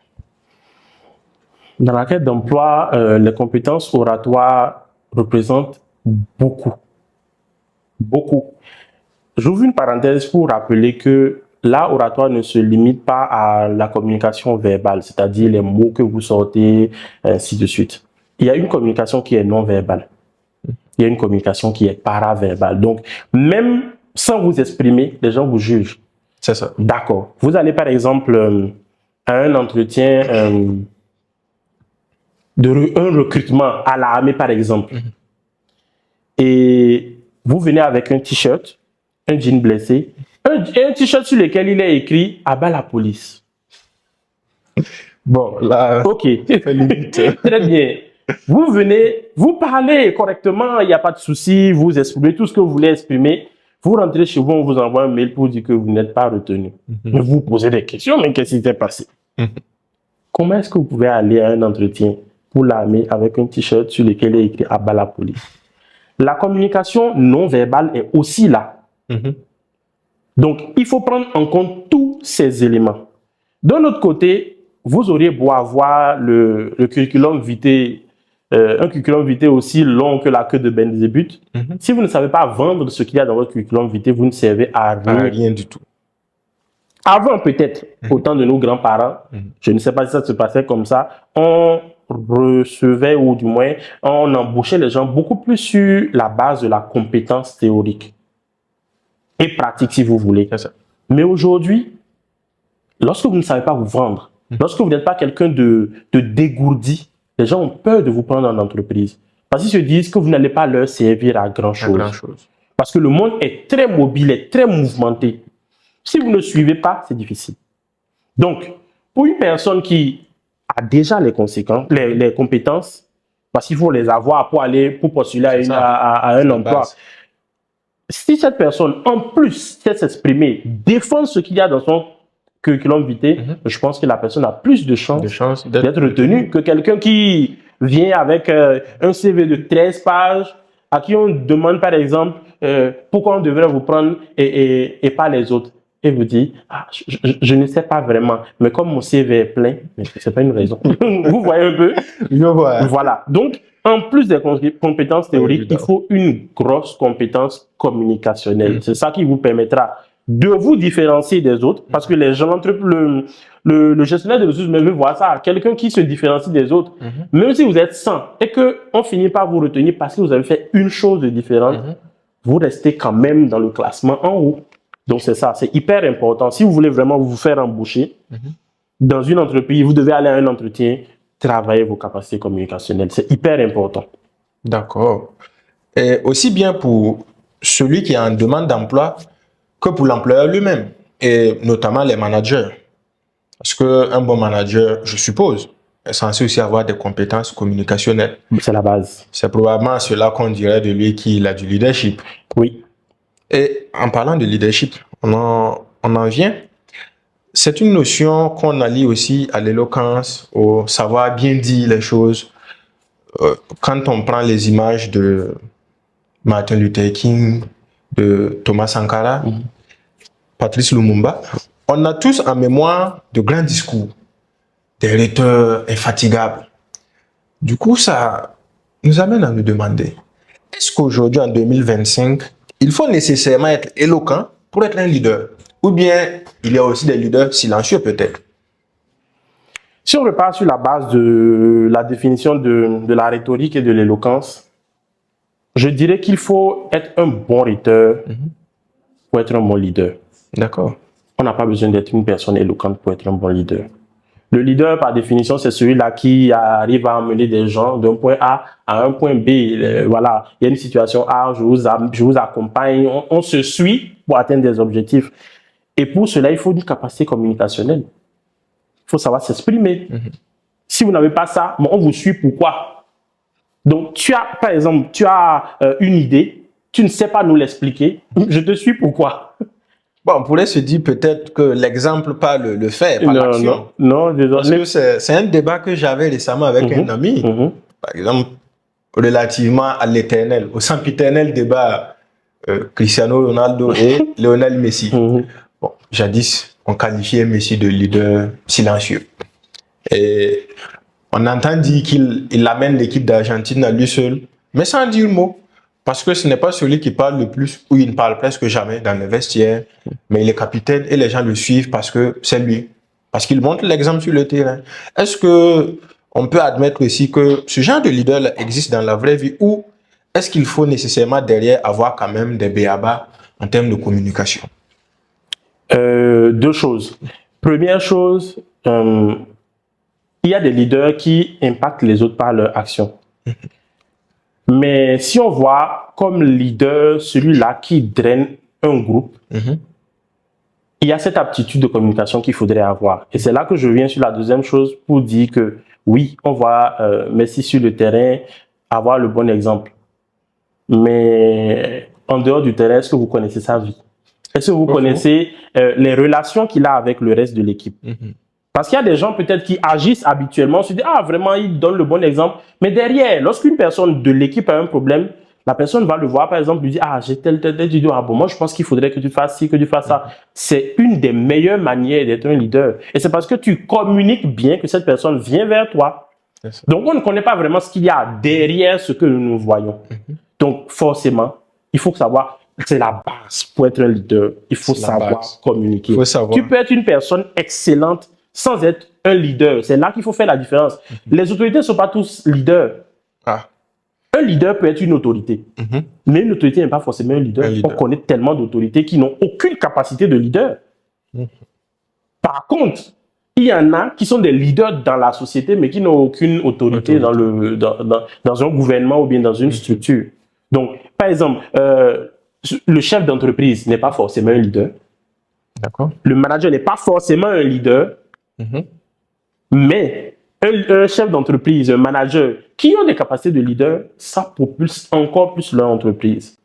Dans la quête d'emploi, les compétences oratoires représentent beaucoup. Beaucoup. J'ouvre une parenthèse pour rappeler que l'art oratoire ne se limite pas à la communication verbale, c'est-à-dire les mots que vous sortez, ainsi de suite. Il y a une communication qui est non-verbale. Il y a une communication qui est paraverbale. Donc, même sans vous exprimer, les gens vous jugent. C'est ça. D'accord. Vous allez, par exemple, à un entretien un recrutement à l'armée, par exemple. Et vous venez avec un t-shirt, un jean blessé, un t-shirt sur lequel il est écrit « Abat la police ». Bon, là, ok. Très bien. Vous venez, vous parlez correctement, il n'y a pas de souci, vous exprimez tout ce que vous voulez exprimer. Vous rentrez chez vous, on vous envoie un mail pour dire que vous n'êtes pas retenu. Vous vous posez des questions, mais qu'est-ce qui s'est passé? Comment est-ce que vous pouvez aller à un entretien pour l'armée avec un t-shirt sur lequel il est écrit « Abat la police ». La communication non verbale est aussi là. Donc, il faut prendre en compte tous ces éléments. D'un autre côté, vous auriez beau avoir le curriculum vitae, un curriculum vitae aussi long que la queue de Belzébuth. Si vous ne savez pas vendre ce qu'il y a dans votre curriculum vitae, vous ne servez à rien du tout. Avant, peut-être, au temps de nos grands-parents, je ne sais pas si ça se passait comme ça, on recevait, ou du moins, on embauchait les gens beaucoup plus sur la base de la compétence théorique et pratique, si vous voulez. Mais aujourd'hui, lorsque vous ne savez pas vous vendre, lorsque vous n'êtes pas quelqu'un de dégourdi, les gens ont peur de vous prendre en entreprise. Parce qu'ils se disent que vous n'allez pas leur servir à grand-chose. Parce que le monde est très mobile, est très mouvementé. Si vous ne suivez pas, c'est difficile. Donc, pour une personne qui a déjà les conséquences, les compétences, parce qu'il faut les avoir pour postuler à un emploi. Si cette personne, en plus, sait s'exprimer, défend ce qu'il y a dans son curriculum vitae, je pense que la personne a plus de chances d'être retenue que quelqu'un qui vient avec un CV de 13 pages, à qui on demande par exemple pourquoi on devrait vous prendre et pas les autres. Et vous dit, je ne sais pas vraiment, mais comme mon CV est plein, mais c'est pas une raison. Vous voyez un peu? Je vois. Voilà. Donc, en plus des compétences théoriques, il faut une grosse compétence communicationnelle. C'est ça qui vous permettra de vous différencier des autres, parce que les gens, le gestionnaire de ressources veut voir ça, quelqu'un qui se différencie des autres. Même si vous êtes 100 et qu'on finit par vous retenir parce que vous avez fait une chose de différente, vous restez quand même dans le classement en haut. Donc c'est ça, c'est hyper important. Si vous voulez vraiment vous faire embaucher dans une entreprise, vous devez aller à un entretien, travailler vos capacités communicationnelles. C'est hyper important. D'accord. Et aussi bien pour celui qui est en demande d'emploi que pour l'employeur lui-même, et notamment les managers. Parce qu'un bon manager, je suppose, est censé aussi avoir des compétences communicationnelles. C'est la base. C'est probablement cela qu'on dirait de lui qu'il a du leadership. Oui. Et en parlant de leadership, on en vient. C'est une notion qu'on allie aussi à l'éloquence, au savoir bien dire les choses. Quand on prend les images de Martin Luther King, de Thomas Sankara, Patrice Lumumba, on a tous en mémoire de grands discours, des rhéteurs infatigables. Du coup, ça nous amène à nous demander, est-ce qu'aujourd'hui, en 2025, il faut nécessairement être éloquent pour être un leader? Ou bien il y a aussi des leaders silencieux peut-être? Si on repart sur la base de la définition de la rhétorique et de l'éloquence, je dirais qu'il faut être un bon rhéteur pour être un bon leader. D'accord. On n'a pas besoin d'être une personne éloquente pour être un bon leader. Le leader, par définition, c'est celui-là qui arrive à emmener des gens d'un point A à un point B. Voilà, il y a une situation A, je vous accompagne, on se suit pour atteindre des objectifs. Et pour cela, il faut une capacité communicationnelle. Il faut savoir s'exprimer. Si vous n'avez pas ça, on vous suit pourquoi? Donc, tu as, par exemple, une idée, tu ne sais pas nous l'expliquer, je te suis pourquoi? Bon, on pourrait se dire peut-être que l'exemple par le fait, par l'action. Non, désolé. Parce que c'est un débat que j'avais récemment avec un ami. Par exemple, relativement à l'éternel, au sempiternel débat Cristiano Ronaldo et Lionel Messi. Bon, jadis, on qualifiait Messi de leader silencieux. Et on entend dire qu'il amène l'équipe d'Argentine à lui seul, mais sans dire mot. Parce que ce n'est pas celui qui parle le plus, ou il ne parle presque jamais dans le vestiaire, mais il est capitaine et les gens le suivent parce que c'est lui. Parce qu'il montre l'exemple sur le terrain. Est-ce qu'on peut admettre aussi que ce genre de leader existe dans la vraie vie, ou est-ce qu'il faut nécessairement derrière avoir quand même des b.a.-ba en termes de communication? Deux choses. Première chose, il y a des leaders qui impactent les autres par leur action. Mais si on voit comme leader celui-là qui draine un groupe, il y a cette aptitude de communication qu'il faudrait avoir. Et c'est là que je viens sur la deuxième chose pour dire que oui, on voit Messi sur le terrain avoir le bon exemple. Mais en dehors du terrain, est-ce que vous connaissez sa vie? Est-ce que vous connaissez les relations qu'il a avec le reste de l'équipe? Parce qu'il y a des gens peut-être qui agissent habituellement, on se dit, ah vraiment, il donne le bon exemple. Mais derrière, lorsqu'une personne de l'équipe a un problème, la personne va le voir, par exemple, lui dire, ah j'ai tel, ah bon, moi je pense qu'il faudrait que tu fasses ci, que tu fasses ça. C'est une des meilleures manières d'être un leader. Et c'est parce que tu communiques bien que cette personne vient vers toi. Donc on ne connaît pas vraiment ce qu'il y a derrière ce que nous voyons. Donc forcément, il faut savoir, c'est la base pour être un leader. Il faut savoir communiquer. Tu peux être une personne excellente sans être un leader. C'est là qu'il faut faire la différence. Les autorités ne sont pas tous leaders. Un leader peut être une autorité. Mais une autorité n'est pas forcément un leader. On connaît tellement d'autorités qui n'ont aucune capacité de leader. Par contre, il y en a qui sont des leaders dans la société, mais qui n'ont aucune autorité dans un gouvernement ou bien dans une structure. Donc, par exemple, le chef d'entreprise n'est pas forcément un leader. Le manager n'est pas forcément un leader. Mais un chef d'entreprise, un manager, qui ont des capacités de leader, ça propulse encore plus leur entreprise.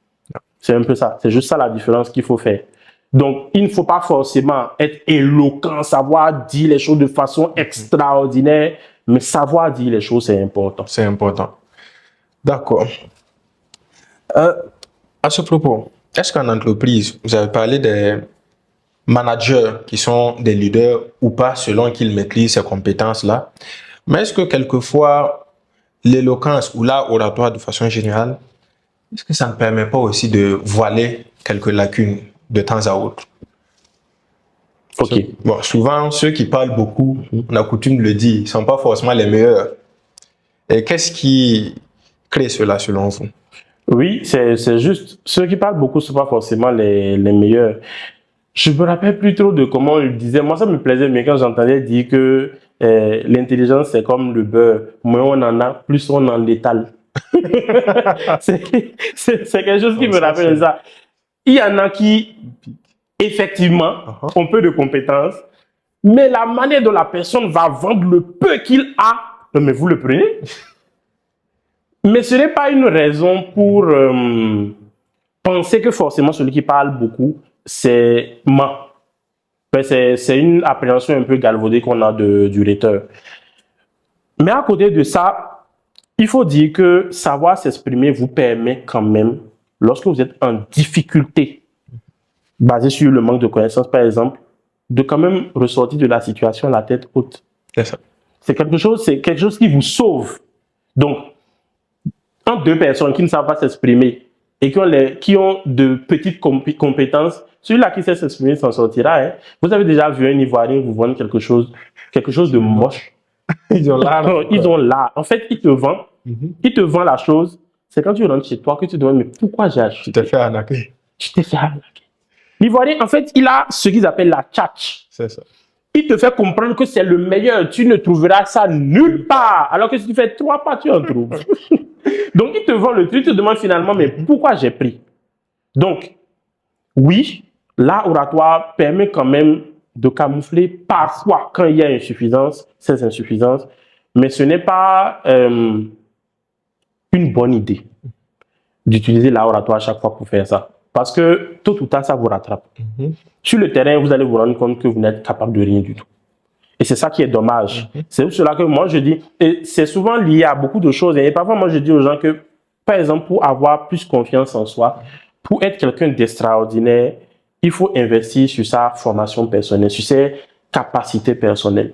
C'est un peu ça. C'est juste ça la différence qu'il faut faire. Donc, il ne faut pas forcément être éloquent, savoir dire les choses de façon extraordinaire, mais savoir dire les choses, c'est important. C'est important. D'accord. À ce propos, est-ce qu'en entreprise, vous avez parlé des managers qui sont des leaders ou pas selon qu'ils maîtrisent ces compétences-là, mais est-ce que quelquefois l'éloquence ou l'art oratoire de façon générale, est-ce que ça ne permet pas aussi de voiler quelques lacunes de temps à autre? Ok. Bon, souvent, ceux qui parlent beaucoup, on a coutume de le dire, ne sont pas forcément les meilleurs. Et qu'est-ce qui crée cela selon vous? Oui, c'est juste. Ceux qui parlent beaucoup ne sont pas forcément les meilleurs. Je me rappelle plus trop de comment on le disait. Moi, ça me plaisait, mais quand j'entendais dire que l'intelligence, c'est comme le beurre. Moins on en a, plus on en l'étale. c'est quelque chose qui me rappelle ça. Il y en a qui, effectivement, ont peu de compétences, mais la manière dont la personne va vendre le peu qu'il a, non, mais vous le prenez. Mais ce n'est pas une raison pour penser que forcément celui qui parle beaucoup, c'est ment. C'est une appréhension un peu galvaudée qu'on a du rhéteur. Mais à côté de ça, il faut dire que savoir s'exprimer vous permet quand même, lorsque vous êtes en difficulté, basé sur le manque de connaissances par exemple, de quand même ressortir de la situation la tête haute. C'est ça. C'est quelque chose qui vous sauve. Donc, entre deux personnes qui ne savent pas s'exprimer et qui ont de petites compétences, celui-là qui sait s'exprimer s'en sortira. Hein. Vous avez déjà vu un Ivoirien vous vendre quelque chose de moche. Ils ont l'art. Ils ont l'art. En fait, il te vend la chose. C'est quand tu rentres chez toi que tu te demandes, mais pourquoi j'ai acheté? Tu t'es fait arnaquer. Tu t'es fait arnaquer. L'Ivoirien, en fait, il a ce qu'ils appellent la tchatch. C'est ça. Il te fait comprendre que c'est le meilleur. Tu ne trouveras ça nulle part. Alors que si tu fais 3 pas, tu en trouves. Donc, il te vend le truc, tu te demandes finalement, mais pourquoi j'ai pris? Donc, oui, l'art oratoire permet quand même de camoufler parfois, quand il y a insuffisance, ces insuffisances, mais ce n'est pas une bonne idée d'utiliser l'art oratoire à chaque fois pour faire ça. Parce que tôt ou tard, ça vous rattrape. Sur le terrain, vous allez vous rendre compte que vous n'êtes capable de rien du tout. Et c'est ça qui est dommage. C'est cela que moi je dis, et c'est souvent lié à beaucoup de choses. Et parfois, moi je dis aux gens que, par exemple, pour avoir plus confiance en soi, pour être quelqu'un d'extraordinaire, il faut investir sur sa formation personnelle, sur ses capacités personnelles.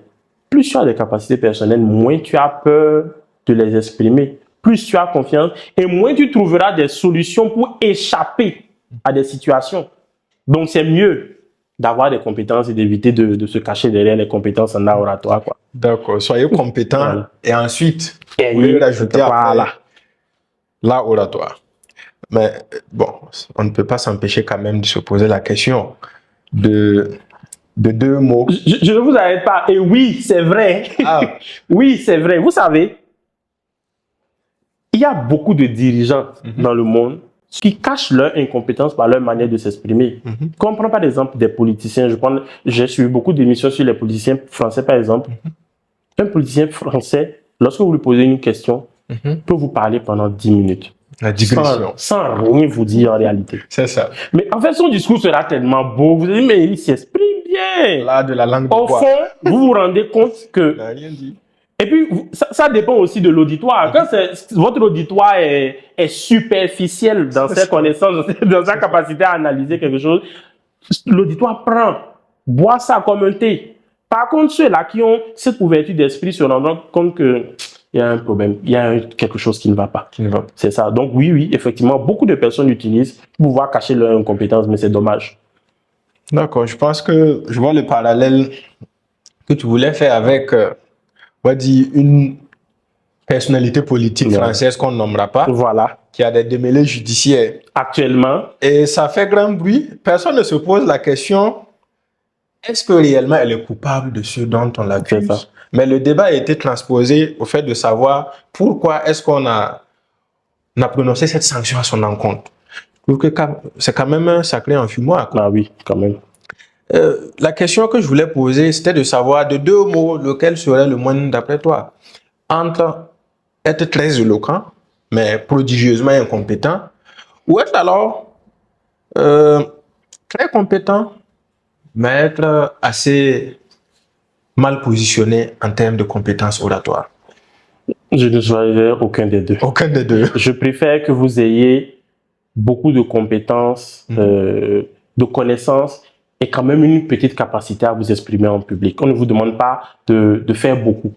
Plus tu as des capacités personnelles, moins tu as peur de les exprimer. Plus tu as confiance et moins tu trouveras des solutions pour échapper à des situations. Donc, c'est mieux d'avoir des compétences et d'éviter de se cacher derrière les compétences en art oratoire. D'accord. Soyez compétent Voilà. et ensuite, vous pouvez rajouter l'art oratoire. Mais bon, on ne peut pas s'empêcher quand même de se poser la question de 2 mots. Je ne vous arrête pas. Et oui, c'est vrai. Ah. Oui, c'est vrai. Vous savez, il y a beaucoup de dirigeants dans le monde qui cachent leur incompétence par leur manière de s'exprimer. Comme on prend par exemple des politiciens, j'ai suivi beaucoup d'émissions sur les politiciens français par exemple. Un politicien français, lorsque vous lui posez une question, peut vous parler pendant 10 minutes. La digression. Sans rien vous dire en réalité. C'est ça. Mais en fait, son discours sera tellement beau, vous allez dire, mais il s'exprime bien. Là, de la langue de bois. Au fond, vous vous rendez compte que... Il n'a rien dit. Et puis, ça dépend aussi de l'auditoire. Quand votre auditoire est superficiel dans ses connaissances, dans sa capacité à analyser quelque chose, l'auditoire boit ça comme un thé. Par contre, ceux-là qui ont cette ouverture d'esprit se rendent compte qu'il y a un problème, il y a quelque chose qui ne va pas. C'est ça. Donc oui, effectivement, beaucoup de personnes l'utilisent pour pouvoir cacher leur incompétence, mais c'est dommage. D'accord, je pense que je vois le parallèle que tu voulais faire avec... on va dire une personnalité politique française qu'on ne nommera pas, qui a des démêlés judiciaires. Actuellement. Et ça fait grand bruit. Personne ne se pose la question, est-ce que réellement elle est coupable de ce dont on l'accuse? Mais le débat a été transposé au fait de savoir pourquoi est-ce qu'on a prononcé cette sanction à son encontre. Je trouve que c'est quand même un sacré enfumoir. Ah oui, quand même. La question que je voulais poser, c'était de savoir de deux mots, lequel serait le moins d'après toi? Entre être très éloquent, mais prodigieusement incompétent, ou être alors très compétent, mais être assez mal positionné en termes de compétences oratoires? Je ne choisirais aucun des deux. Aucun des deux. Je préfère que vous ayez beaucoup de compétences, de connaissances et quand même une petite capacité à vous exprimer en public. On ne vous demande pas de faire beaucoup.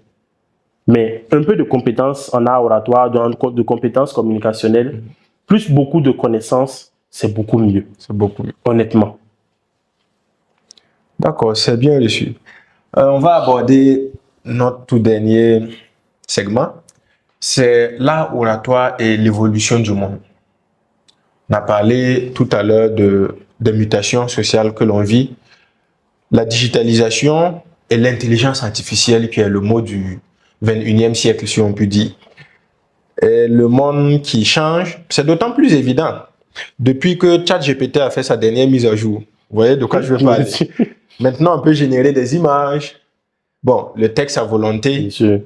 Mais un peu de compétences en art oratoire, de compétences communicationnelles, plus beaucoup de connaissances, c'est beaucoup mieux. C'est beaucoup mieux. Honnêtement. D'accord, c'est bien reçu. On va aborder notre tout dernier segment. C'est l'art oratoire et l'évolution du monde. On a parlé tout à l'heure des mutations sociales que l'on vit, la digitalisation et l'intelligence artificielle qui est le mot du 21e siècle, si on peut dire. Et le monde qui change, c'est d'autant plus évident depuis que ChatGPT a fait sa dernière mise à jour. Vous voyez de quoi je veux parler? Maintenant, on peut générer des images. Bon, le texte à volonté. Bien sûr.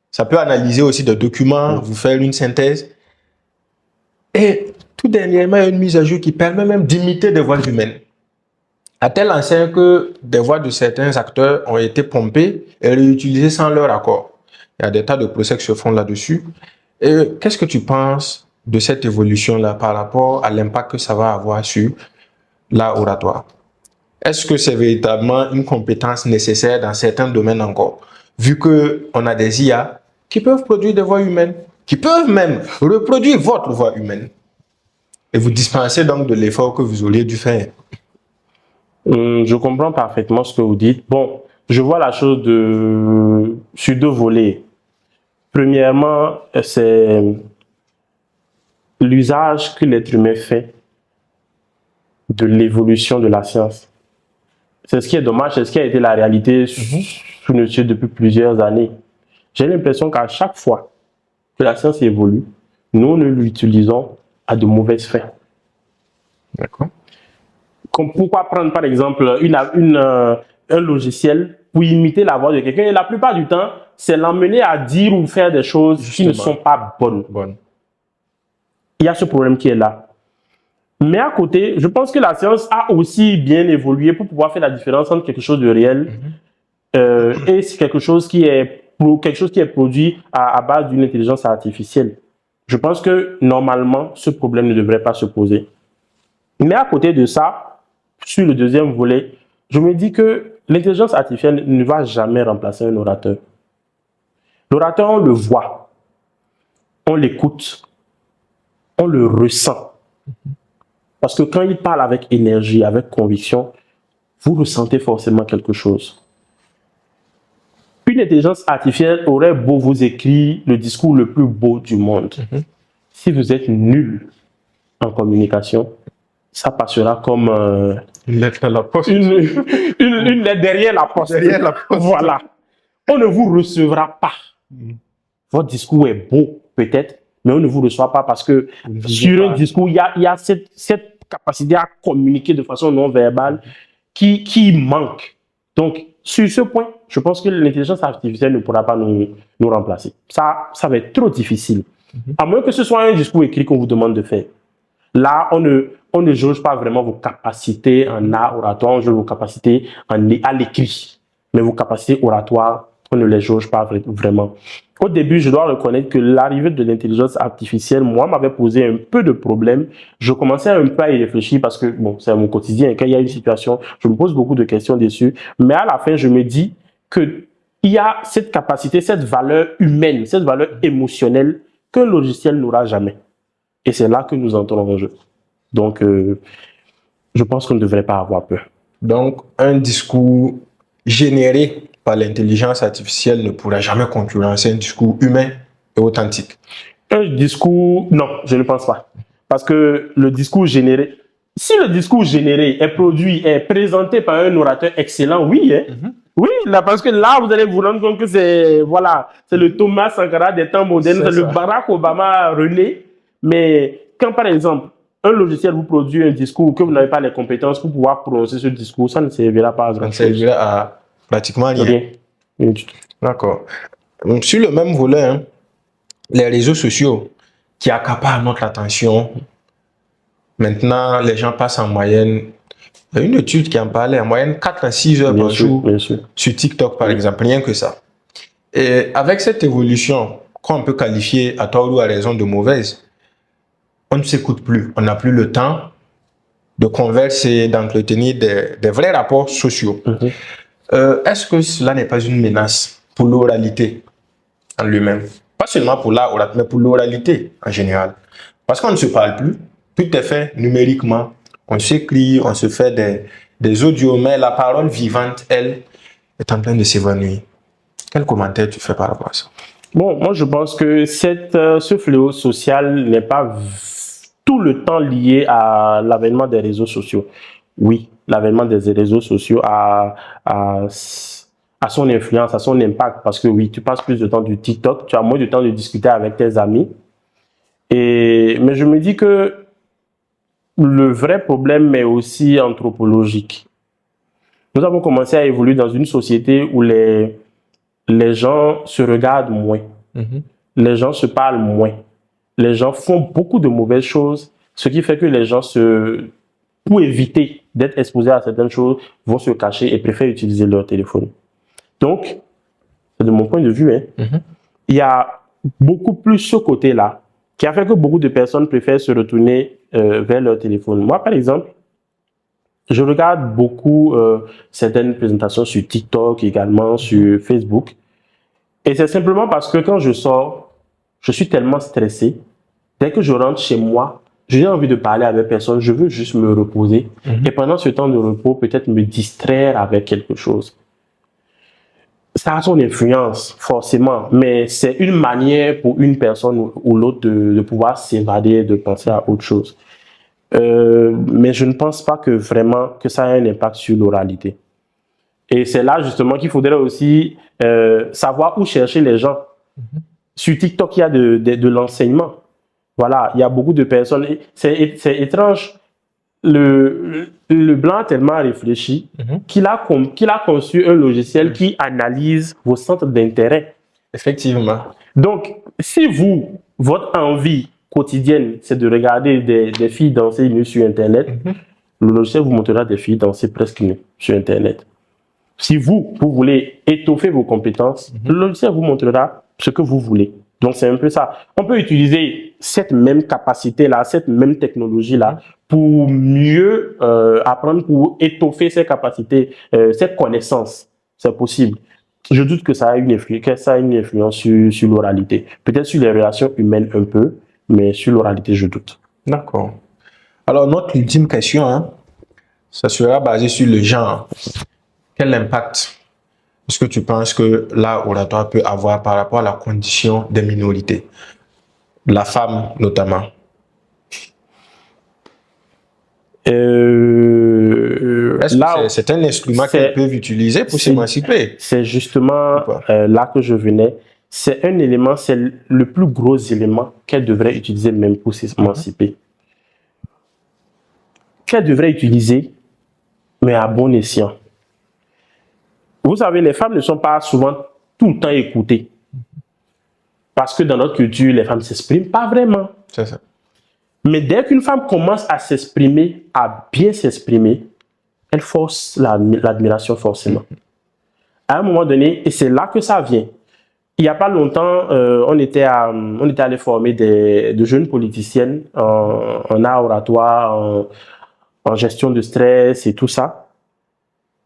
Ça peut analyser aussi des documents, vous faire une synthèse. Et tout dernièrement, il y a une mise à jour qui permet même d'imiter des voix humaines. À tel enseigne que des voix de certains acteurs ont été pompées et réutilisées sans leur accord. Il y a des tas de procès qui se font là-dessus. Et qu'est-ce que tu penses de cette évolution-là par rapport à l'impact que ça va avoir sur l'art oratoire? Est-ce que c'est véritablement une compétence nécessaire dans certains domaines encore? Vu qu'on a des IA qui peuvent produire des voix humaines, qui peuvent même reproduire votre voix humaine. Et vous dispensez donc de l'effort que vous auriez dû faire. Je comprends parfaitement ce que vous dites. Bon, je vois la chose sur deux volets. Premièrement, c'est l'usage que l'être humain fait de l'évolution de la science. C'est ce qui est dommage, c'est ce qui a été la réalité sous nos yeux depuis plusieurs années. J'ai l'impression qu'à chaque fois que la science évolue, nous l'utilisons à de mauvaises fins. D'accord. Pourquoi prendre par exemple un logiciel pour imiter la voix de quelqu'un et la plupart du temps, c'est l'emmener à dire ou faire des choses qui ne sont pas bonnes. Il y a ce problème qui est là. Mais à côté, je pense que la science a aussi bien évolué pour pouvoir faire la différence entre quelque chose de réel et quelque chose qui est produit à base d'une intelligence artificielle. Je pense que normalement, ce problème ne devrait pas se poser. Mais à côté de ça, sur le deuxième volet, je me dis que l'intelligence artificielle ne va jamais remplacer un orateur. L'orateur, on le voit, on l'écoute, on le ressent. Parce que quand il parle avec énergie, avec conviction, vous ressentez forcément quelque chose. Une intelligence artificielle aurait beau vous écrire le discours le plus beau du monde. Si vous êtes nul en communication, ça passera comme une lettre à la poste. Une lettre derrière la poste. Derrière la poste. Voilà. On ne vous recevra pas. Votre discours est beau, peut-être, mais on ne vous reçoit pas parce que sur un discours, il y a cette capacité à communiquer de façon non verbale qui manque. Donc, sur ce point, je pense que l'intelligence artificielle ne pourra pas nous remplacer. Ça va être trop difficile. À moins que ce soit un discours écrit qu'on vous demande de faire. Là, on ne jauge pas vraiment vos capacités en art oratoire, on jauge vos capacités à l'écrit. Mais vos capacités oratoires, on ne les jauge pas vraiment. Au début, je dois reconnaître que l'arrivée de l'intelligence artificielle, moi, m'avait posé un peu de problème. Je commençais un peu à y réfléchir parce que, bon, c'est mon quotidien. Quand il y a une situation, je me pose beaucoup de questions dessus. Mais à la fin, je me dis qu'il y a cette capacité, cette valeur humaine, cette valeur émotionnelle qu'un logiciel n'aura jamais. Et c'est là que nous entrons en jeu. Donc, je pense qu'on ne devrait pas avoir peur. Donc, un discours généré par l'intelligence artificielle ne pourra jamais concurrencer un discours humain et authentique. Un discours, non, je ne pense pas. Parce que le discours généré, si le discours généré est produit, est présenté par un orateur excellent, oui, hein. Oui, là, parce que là, vous allez vous rendre compte que c'est le Thomas Sankara des temps modernes, c'est le Barack Obama René. Mais quand, par exemple, un logiciel vous produit un discours que vous n'avez pas les compétences pour pouvoir prononcer ce discours, ça ne servira pas à Ça grand ne chose. servira à pratiquement rien. Rien du tout. D'accord. Sur le même volet, hein, les réseaux sociaux qui accaparent notre attention. Maintenant, les gens passent en moyenne, il y a une étude qui en parlait, en moyenne 4 à 6 heures par jour sur TikTok, par exemple, rien que ça. Et avec cette évolution, qu'on peut qualifier à tort ou à raison de mauvaise, on ne s'écoute plus. On n'a plus le temps de converser, d'entretenir des vrais rapports sociaux. Est-ce que cela n'est pas une menace pour l'oralité en lui-même? Pas seulement pour l'art, mais pour l'oralité en général. Parce qu'on ne se parle plus, tout est fait numériquement. On s'écrit, on se fait des audios, mais la parole vivante, elle, est en train de s'évanouir. Quel commentaire tu fais par rapport à ça? Bon, moi je pense que ce fléau social n'est pas tout le temps lié à l'avènement des réseaux sociaux. Oui, l'avènement des réseaux sociaux a son influence, a son impact, parce que oui, tu passes plus de temps du TikTok, tu as moins de temps de discuter avec tes amis. Mais je me dis que le vrai problème est aussi anthropologique. Nous avons commencé à évoluer dans une société où les gens se regardent moins. Les gens se parlent moins. Les gens font beaucoup de mauvaises choses, ce qui fait que les gens, pour éviter d'être exposés à certaines choses, vont se cacher et préfèrent utiliser leur téléphone. Donc, c'est de mon point de vue, il y a beaucoup plus ce côté-là qui a fait que beaucoup de personnes préfèrent se retourner vers leur téléphone. Moi, par exemple, je regarde beaucoup certaines présentations sur TikTok, également sur Facebook. Et c'est simplement parce que quand je sors, je suis tellement stressé. Dès que je rentre chez moi, je n'ai envie de parler avec personne, je veux juste me reposer. Et pendant ce temps de repos, peut-être me distraire avec quelque chose. Ça a son influence, forcément, mais c'est une manière pour une personne ou l'autre de pouvoir s'évader, de penser à autre chose. Mais je ne pense pas que vraiment que ça ait un impact sur l'oralité. Et c'est là justement qu'il faudrait aussi savoir où chercher les gens. Sur TikTok, il y a de l'enseignement. Voilà, il y a beaucoup de personnes. C'est étrange. Le blanc a tellement réfléchi qu'il a conçu un logiciel qui analyse vos centres d'intérêt. Effectivement. Donc, si votre envie quotidienne, c'est de regarder des filles danser nues sur Internet, le logiciel vous montrera des filles danser presque nues sur Internet. Si vous voulez étoffer vos compétences, le logiciel vous montrera ce que vous voulez. Donc, c'est un peu ça. On peut utiliser cette même capacité-là, cette même technologie-là pour mieux apprendre, pour étoffer ces capacités, cette connaissance. C'est possible. Je doute que ça a une influence sur l'oralité. Peut-être sur les relations humaines un peu, mais sur l'oralité, je doute. D'accord. Alors, notre ultime question, ça sera basé sur le genre. Quel impact est-ce que tu penses que l'art oratoire peut avoir par rapport à la condition des minorités, la femme notamment? Est-ce que c'est un instrument qu'elles peuvent utiliser pour s'émanciper? C'est justement là que je venais. C'est un élément, c'est le plus gros élément qu'elles devraient utiliser même pour s'émanciper. Qu'elles devraient utiliser, mais à bon escient. Vous savez, les femmes ne sont pas souvent tout le temps écoutées. Parce que dans notre culture, les femmes ne s'expriment pas vraiment. C'est ça. Mais dès qu'une femme commence à s'exprimer, à bien s'exprimer, elle force l'admiration forcément. À un moment donné, et c'est là que ça vient. Il n'y a pas longtemps, on était allé former de jeunes politiciennes en art oratoire, en gestion de stress et tout ça.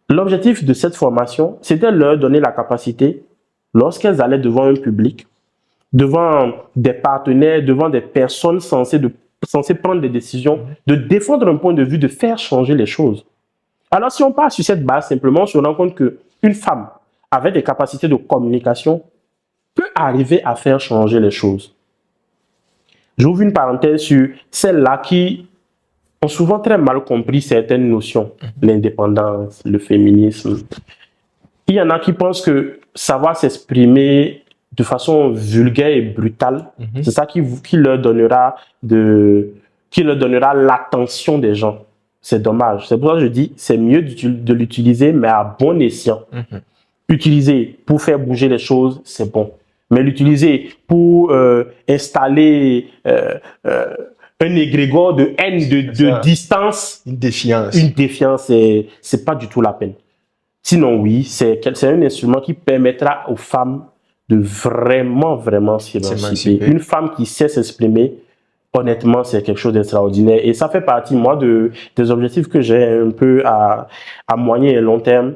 L'objectif de cette formation, c'était de leur donner la capacité, lorsqu'elles allaient devant un public, devant des partenaires, devant des personnes censées prendre des décisions, de défendre un point de vue, de faire changer les choses. Alors, si on part sur cette base, simplement, on se rend compte qu'une femme avec des capacités de communication peut arriver à faire changer les choses. J'ouvre une parenthèse sur celles-là qui ont souvent très mal compris certaines notions, l'indépendance, le féminisme. Il y en a qui pensent que savoir s'exprimer de façon vulgaire et brutale, c'est ça qui leur donnera de qui leur donnera l'attention des gens. C'est dommage. C'est pour ça que je dis, c'est mieux de l'utiliser, mais à bon escient. Utiliser pour faire bouger les choses, c'est bon. Mais l'utiliser pour installer un égrégore de haine, de distance, une défiance, c'est pas du tout la peine. Sinon, oui, c'est un instrument qui permettra aux femmes de vraiment s'émanciper. Une femme qui sait s'exprimer, honnêtement, c'est quelque chose d'extraordinaire. Et ça fait partie, moi, des objectifs que j'ai un peu à moyen et long terme.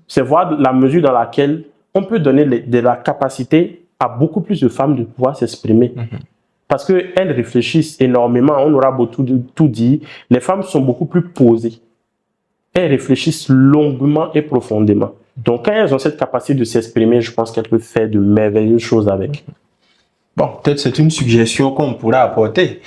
C'est voir la mesure dans laquelle on peut donner de la capacité à beaucoup plus de femmes de pouvoir s'exprimer. Parce qu'elles réfléchissent énormément. On aura beau tout dire. Les femmes sont beaucoup plus posées. Elles réfléchissent longuement et profondément. Donc, quand elles ont cette capacité de s'exprimer, je pense qu'elles peuvent faire de merveilleuses choses avec. Bon, peut-être c'est une suggestion qu'on pourrait apporter.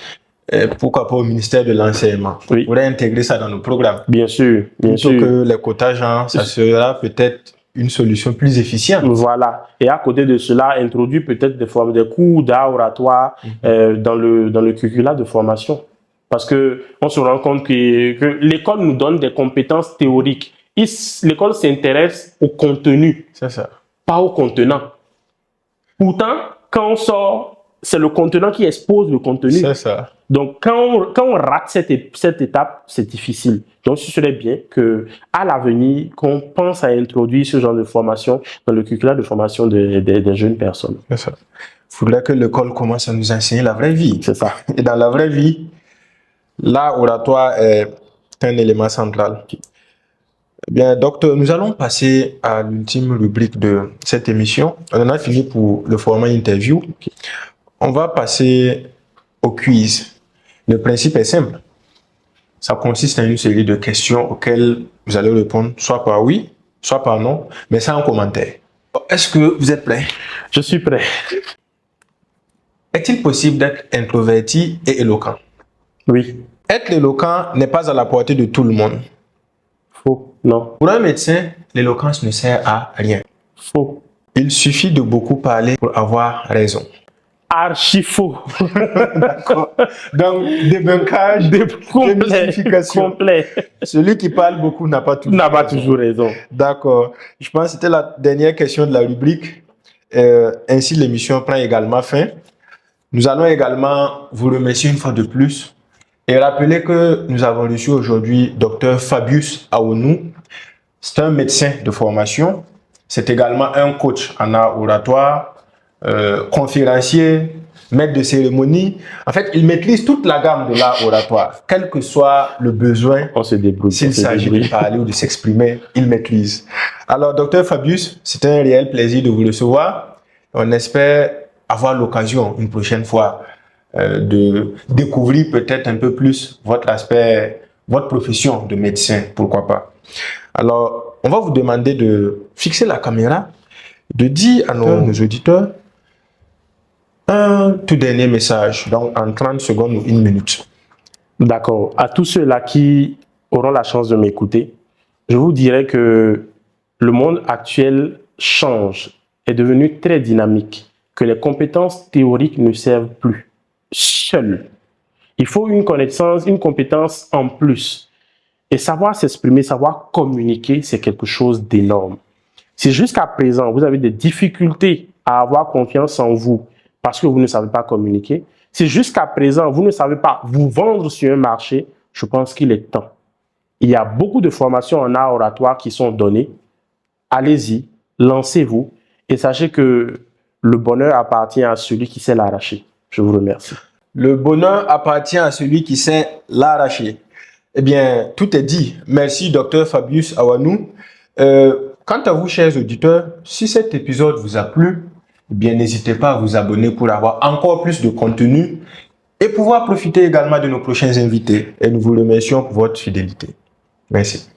Pourquoi pas au ministère de l'Enseignement? Oui. On pourrait intégrer ça dans nos programmes. Bien sûr, bien sûr. Plutôt que les quotas, genre, ça sera peut-être une solution plus efficiente. Voilà. Et à côté de cela, introduire peut-être des cours d'art oratoire dans le curriculum de formation. Parce qu'on se rend compte que l'école nous donne des compétences théoriques. L'école s'intéresse au contenu, C'est ça. pas au contenant. Pourtant, quand on sort, c'est le contenant qui expose le contenu. C'est ça. Donc, quand on rate cette étape, c'est difficile. Donc, ce serait bien qu'à l'avenir, qu'on pense à introduire ce genre de formation dans le curriculum de formation des jeunes personnes. C'est ça. Il faudrait que l'école commence à nous enseigner la vraie vie. C'est ça. Et dans la vraie vie, l'art oratoire est un élément central. Eh bien, docteur, nous allons passer à l'ultime rubrique de cette émission. On en a fini pour le format interview. On va passer au quiz. Le principe est simple. Ça consiste en une série de questions auxquelles vous allez répondre soit par oui, soit par non, mais sans commentaire. Est-ce que vous êtes prêt? Je suis prêt. Est-il possible d'être introverti et éloquent? Oui. Être éloquent n'est pas à la portée de tout le monde. Faux. Non. Pour un médecin, l'éloquence ne sert à rien. Faux. Il suffit de beaucoup parler pour avoir raison. Archi faux. D'accord. Donc, débunkage, démystification. Complet. Celui qui parle beaucoup n'a pas toujours raison. D'accord. Je pense que c'était la dernière question de la rubrique. Ainsi, l'émission prend également fin. Nous allons également vous remercier une fois de plus et rappeler que nous avons reçu aujourd'hui Dr Fabius Awonou. C'est un médecin de formation. C'est également un coach en art oratoire, conférencier, maître de cérémonie. En fait, il maîtrise toute la gamme de l'art oratoire. Quel que soit le besoin, on se débrouille. S'il s'agit de parler ou de s'exprimer, il maîtrise. Alors, Dr Fabius, c'est un réel plaisir de vous recevoir. On espère avoir l'occasion une prochaine fois de découvrir peut-être un peu plus votre aspect, votre profession de médecin, pourquoi pas. Alors, on va vous demander de fixer la caméra, de dire à nos auditeurs un tout dernier message, donc en 30 secondes ou 1 minute. D'accord. À tous ceux-là qui auront la chance de m'écouter, je vous dirais que le monde actuel change, est devenu très dynamique, que les compétences théoriques ne servent plus. Seul. Il faut une connaissance, une compétence en plus. Et savoir s'exprimer, savoir communiquer, c'est quelque chose d'énorme. Si jusqu'à présent, vous avez des difficultés à avoir confiance en vous parce que vous ne savez pas communiquer, si jusqu'à présent, vous ne savez pas vous vendre sur un marché, je pense qu'il est temps. Il y a beaucoup de formations en art oratoire qui sont données. Allez-y, lancez-vous et sachez que le bonheur appartient à celui qui sait l'arracher. Je vous remercie. Le bonheur appartient à celui qui sait l'arracher. Eh bien, tout est dit. Merci, Dr Fabius Awonou. Quant à vous, chers auditeurs, si cet épisode vous a plu, eh bien, n'hésitez pas à vous abonner pour avoir encore plus de contenu et pouvoir profiter également de nos prochains invités. Et nous vous remercions pour votre fidélité. Merci.